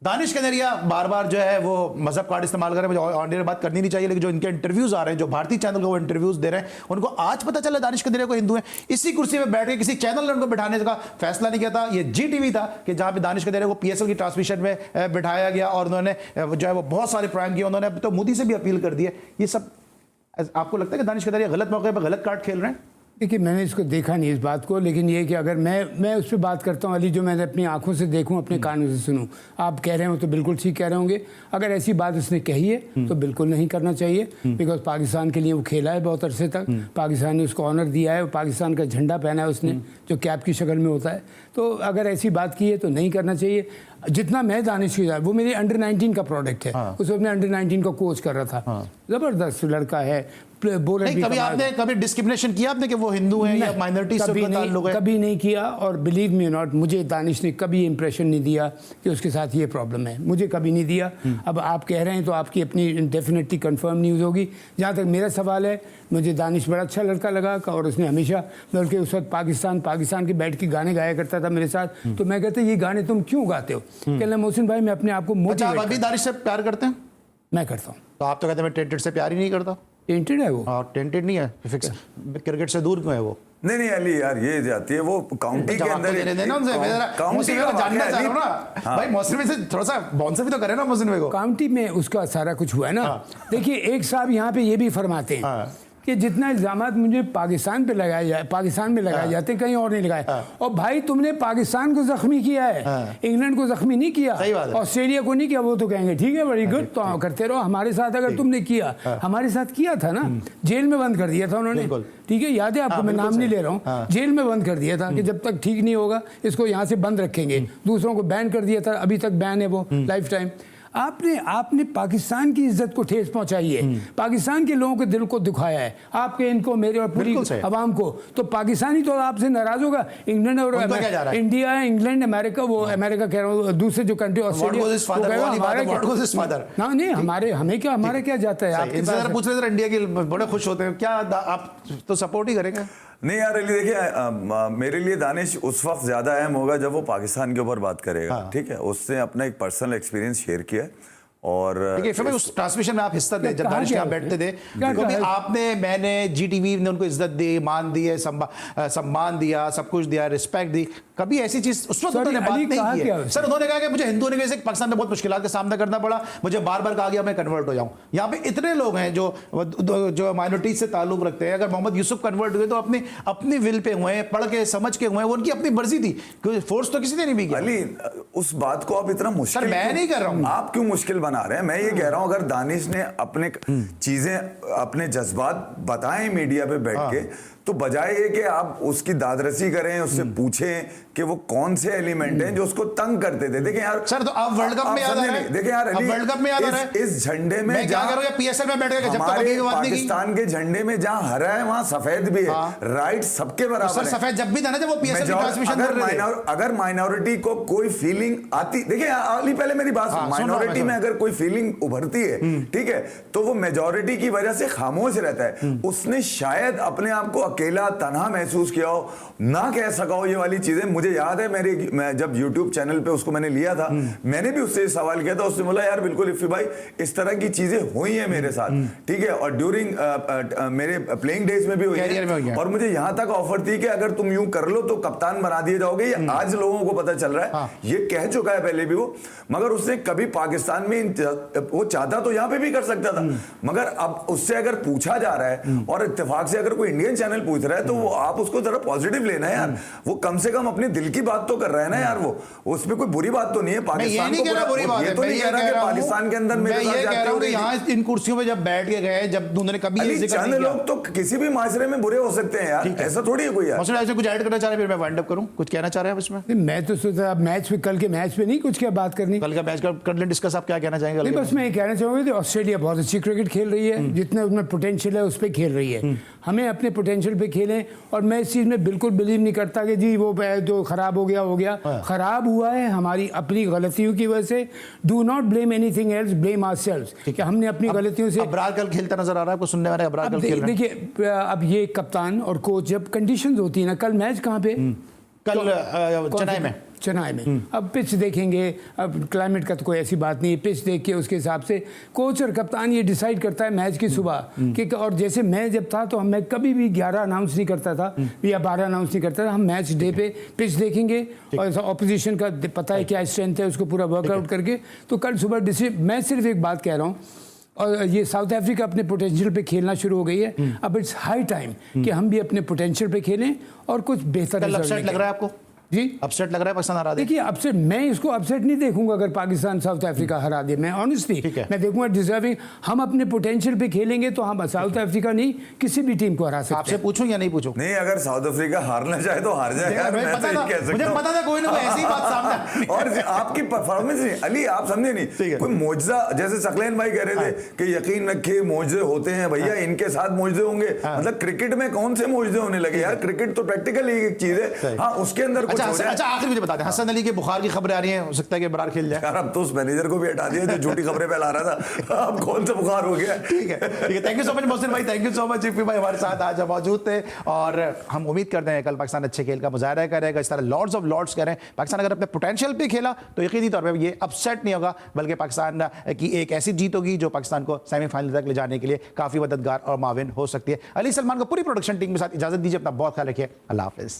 दानिश कनेरिया बार बार जो है वो मजहब कार्ड इस्तेमाल कर रहे हैं, मुझे ऑन एयर बात करनी नहीं चाहिए, लेकिन जो इनके इंटरव्यूज आ रहे हैं, जो भारतीय चैनल को वो इंटरव्यूज दे रहे हैं, उनको आज पता चला दानिश कनेरिया को हिंदू है। इसी कुर्सी पे बैठ के किसी चैनल ने उनको बिठाने का फैसला नहीं किया था, ये जीटीवी था कि जहां पे दानिश कनेरिया को पीएसएल की ट्रांसमिशन में बिठाया गया और उन्होंने जो है वो बहुत सारे प्रैंक किए। उन्होंने तो मोदी से भी अपील कर दी है। ये सब आपको लगता है कि दानिश कनेरिया गलत मौके पर गलत कार्ड खेल रहे हैं? देखिए, मैंने इसको देखा नहीं इस बात को, लेकिन ये कि अगर मैं उस पर बात करता हूँ अली, जो मैंने अपनी आंखों से देखूँ, अपने कानों से सुनूँ, आप कह रहे हो तो बिल्कुल ठीक कह रहे होंगे। अगर ऐसी बात उसने कही है तो बिल्कुल नहीं करना चाहिए, बिकॉज पाकिस्तान के लिए वो खेला है बहुत अरसे तक, पाकिस्तान ने उसको ऑनर दिया है, पाकिस्तान का झंडा पहना है उसने जो कैप की शक्ल में होता है। तो अगर ऐसी बात की है तो नहीं करना चाहिए। जितना मैं दानिश की जाए, वो मेरे अंडर 19 का प्रोडक्ट है, उस वक्त मैं अंडर 19 का कोच कर रहा था, जबरदस्त लड़का है, बॉलर भी। कभी आपने कभी डिस्क्रिमिनेशन किया आपने कि वो हिंदू है या माइनॉरिटी से उनका ताल्लुक है? कभी नहीं किया, और बिलीव मी नॉट, मुझे दानिश ने कभी इंप्रेशन नहीं दिया कि उसके साथ ये प्रॉब्लम है, मुझे कभी नहीं दिया। अब आप कह रहे हैं तो आपकी अपनी डेफिनेटली कंफर्म न्यूज़ होगी। जहाँ तक मेरा सवाल है, मुझे दानिश बड़ा अच्छा लड़का लगा और उसने हमेशा, बल्कि उस वक्त पाकिस्तान के बैठ के गाने गाया करता था मेरे साथ, तो मैं कहता ये गाने तुम क्यों गाते हो? कहना मोहसिन भाई मैं अपने आप को मोटिवेट। अच्छा, आप अभी दानिश से प्यार करते हैं? मैं करता हूँ। तो आप तो कहते हैं मैं टेंटेड से प्यार ही नहीं करता। टेंटेड है वो? और टेंटेड नहीं है, फिक्स क्रिकेट से दूर क्यों है वो? नहीं अली यार, ये जाती है वो काउंटी के अंदर, काउंटी का जानना चाह रहा हूं ना भाई, मौसम से थोड़ा सा बाउंसर भी तो करे ना मौसम को। काउंटी में उसका सारा कुछ हुआ है ना। देखिए, एक साहब यहाँ पे ये भी फरमाते हैं कि जितना इल्जामात मुझे पाकिस्तान में लगाए जाते कहीं और नहीं लगाए। और भाई तुमने पाकिस्तान को जख्मी किया है, इंग्लैंड को जख्मी नहीं किया, ऑस्ट्रेलिया को नहीं किया। वो तो कहेंगे ठीक है, वेरी गुड, तो करते रहो। हमारे साथ अगर तुमने किया, हमारे साथ किया था ना, जेल में बंद कर दिया था उन्होंने, ठीक है, याद है आपको? मैं नाम नहीं ले रहा हूँ, जेल में बंद कर दिया था कि जब तक ठीक नहीं होगा इसको यहाँ से बंद रखेंगे। दूसरों को बैन कर दिया था, अभी तक बैन है वो लाइफ टाइम। आपने पाकिस्तान की इज्जत को ठेस पहुंचाई है, पाकिस्तान के लोगों के दिल को दुखाया है, आपके, इनको, मेरे और पूरी आवाम को। तो पाकिस्तानी तो आपसे नाराज होगा। इंग्लैंड और इंडिया, इंग्लैंड, अमेरिका, वो अमेरिका कह रहा हूँ, दूसरे जो कंट्री ऑस्ट्रेलिया, नहीं हमें क्या, हमारा क्या जाता है? आप पूछ रहे थे इंडिया के बड़े खुश होते हैं क्या, आप तो सपोर्ट ही करेंगे? नहीं यार अली, देखिए मेरे लिए दानिश उस वक्त ज्यादा अहम होगा जब वो पाकिस्तान के ऊपर बात करेगा। ठीक है, उसने अपना एक पर्सनल एक्सपीरियंस शेयर किया और देखिए फिर उस ट्रांसमिशन में आप हिस्सा थे जब कहा दानिश क्या यहाँ बैठते थे, क्या कभी कहा? आपने मैंने जीटीवी ने उनको इज्जत दी, मान दी है, सम्मान दिया, सब कुछ दिया, रिस्पेक्ट दी, कभी ऐसी चीज उस वक्त उन्होंने बात नहीं की है? सर उन्होंने कहा कि मुझे हिंदू होने की वजह से पाकिस्तान में बहुत मुश्किलात का सामना करना पड़ा, मुझे बार बार कहा गया मैं कन्वर्ट हो जाऊं। यहाँ पे इतने लोग हैं जो माइनॉरिटीज से ताल्लुक रखते हैं, अगर मोहम्मद यूसुफ कन्वर्ट हुए तो अपनी विल पे हुए, पढ़ के समझ के हुए, वो उनकी अपनी मर्जी थी, फोर्स तो किसी ने नहीं भी किया। अली उस बात को आप इतना मुश्किल, सर मैं नहीं कर रहा हूं, आप क्यों मुश्किल बना रहे हैं? मैं ये कह रहा हूं अगर दानिश ने अपने चीजें, अपने जज्बात बताएं मीडिया पे बैठ के, तो बजाय ये कि आप उसकी दादरसी करें, उससे पूछें कि वो कौन से एलिमेंट हैं जो उसको तंग करते थे। देखिए यार सर तो अब वर्ल्ड कप में याद आ रहा है, देखिए यार अब वर्ल्ड कप में याद आ रहा है, इस झंडे में मैं क्या करूंगा पीएसएल में बैठ के, जब तक अभी बात नहीं की, पाकिस्तान के झंडे में जहां हरा है वहां सफेद भी है, राइट सबके बराबर सर है। सफेद जब भी था ना जब वो पीएसएल की ट्रांसमिशन कर रहे थे, अगर माइनॉरिटी को कोई फीलिंग आती, देखिए अली पहले मेरी बात सुन, माइनॉरिटी में अगर कोई फीलिंग उभरती है, ठीक है, तो वो मेजॉरिटी की वजह से खामोश रहता है। उसने शायद अपने आप को अकेला तन्हा महसूस किया हो, ना कह सका हो ये वाली चीजें। मुझे याद है मैं जब YouTube चैनल पे उसको मैंने लिया था, मैंने भी उससे सवाल किया था, उसने बोला यार बिल्कुल इफ्फी भाई इस तरह की चीजें हुई हैं मेरे साथ, ठीक है, और ड्यूरिंग मेरे प्लेइंग डेज में भी हुई है, और मुझे यहां तक ऑफर थी कि अगर तुम यूं कर लो तो कप्तान बना दिए जाओगे। ये आज लोगों को पता चल रहा है, ये कह चुका है पहले भी वो, मगर उसने कभी पाकिस्तान में, वो चाहता तो यहां पे भी कर सकता था, मगर अब उससे अगर पूछा जा रहा है और इत्तेफाक से अगर कोई इंडियन चैनल पूछ रहा है तो वो आप उसको जरा पॉजिटिव लेना है यार। वो कम से कम अपने दिल की बात तो कर रहा है ना यार, वो उसमें कोई बुरी बात तो नहीं है। पाकिस्तान को बुरी बात है, तो नहीं कह रहा कि पाकिस्तान के अंदर मेरे साथ जाते हो, यहाँ इन कुर्सियों पे जब बैठ के गए, जब उन्होंने कभी ये जिक्र चंद नहीं किया। लोग तो किसी भी माशरे में बुरे हो सकते हैं यार, ऐसा थोड़ी है कोई यार। मौसम ऐसे कुछ ऐड करना चाह रहे हैं, फिर मैं वाइंड अप करूं, कुछ कहना चाह रहे हैं इसमें? मैं तो सोचा मैच पे, कल के मैच पे नहीं कुछ क्या बात करनी, कल का मैच कर लें डिस्कस। आप क्या कहना चाहेंगे? बस मैं ये कहना चाहूँगा कि ऑस्ट्रेलिया बहुत अच्छी क्रिकेट खेल रही है, जितना उसमें पोटेंशियल है उस पर खेल रही है। हमें अपने पोटेंशियल पे खेलें, और मैं इस चीज़ में बिल्कुल बिलीव नहीं करता कि जी वो जो खराब हो गया खराब हुआ है हमारी अपनी गलतियों की वजह से। Do not blame anything else, blame ourselves, कि हमने अपनी गलतियों से। अबरार कल खेलता नजर आ रहा है आपको? सुनने वाले अबरार कल खेल रहे हैं। देखिए अब ये कप्तान और कोच जब कंडीशंस होती है ना, कल मैच कहाँ पे, कल चेन्नई में अब पिच देखेंगे, अब क्लाइमेट का तो कोई ऐसी बात नहीं है, पिच देख के उसके हिसाब से कोच और कप्तान ये डिसाइड करता है मैच की सुबह कि, और जैसे मैं जब था तो मैं कभी भी 11 अनाउंस नहीं करता था या 12 अनाउंस नहीं करता था। हम मैच डे पे पिच देखेंगे और ऑपोजिशन का पता है क्या स्ट्रेंथ है, उसको पूरा वर्कआउट करके। तो कल सुबह मैं सिर्फ एक बात कह रहा हूँ, और ये साउथ अफ्रीका अपने पोटेंशियल पे खेलना शुरू हो गई है। अब इट्स हाई टाइम कि हम भी अपने पोटेंशियल पे खेलें और कुछ बेहतर रिजल्ट। अपसेट लग रहा है आपको? जी अपसेट लग रहा है पाकिस्तान हरा दे? देखिए अपसेट, मैं इसको अपसेट नहीं देखूंगा अगर पाकिस्तान साउथ अफ्रीका हरा दे। मैं ऑनेस्टली मैं देखूंगा डिजर्विंग, हम अपने पोटेंशियल पे खेलेंगे तो हम साउथ अफ्रीका नहीं किसी भी टीम को हरा सकते हैं। आपसे पूछूं या नहीं पूछूं? नहीं, अगर साउथ अफ्रीका हारना चाहे तो हार जाए यार, मुझे पता था कोई ना कोई ऐसी बात सामने। और आपकी परफॉर्मेंस नहीं अली, आप समझे नहीं, कोई मौजजा, जैसे सकलैन भाई कह रहे थे कि यकीन रखिए मौजजे होते हैं भैया, इनके साथ मौजजे होंगे। मतलब क्रिकेट में कौन से मौजजे होने लगे यार? क्रिकेट तो प्रैक्टिकल एक चीज है, हाँ उसके अंदर कुछ हो जाए। अच्छा आखिर बता दें, हसन अली के बुखार की खबरें आ रही हैं, हो सकता है कि बरार खेल जाए। यार अब तो उस मैनेजर को भी हटा दिया जो झूठी खबरें फैला रहा था, अब कौन सा बुखार हो गया? ठीक है, thank you so much Mohsin भाई, thank you so much Iffi भाई हमारे साथ आज मौजूद थे। और हम उम्मीद करते हैं कल पाकिस्तान अच्छे खेल का मुजाहरा करेगा, इस तरह लॉर्ड्स ऑफ लॉर्ड्स करें। पाकिस्तान अगर अपने पोटेंशियल पे खेला तो यकीनी तौर पर ये अपसेट नहीं होगा, बल्कि पाकिस्तान की एक ऐसी जीत होगी जो पाकिस्तान को सेमीफाइनल तक ले जाने के लिए काफी मददगार और माविन हो सकती है। अली सलमान को पूरी प्रोडक्शन टीम के साथ इजाजत दीजिए, अपना बहुत ख्याल रखिए, अल्लाह हाफिज।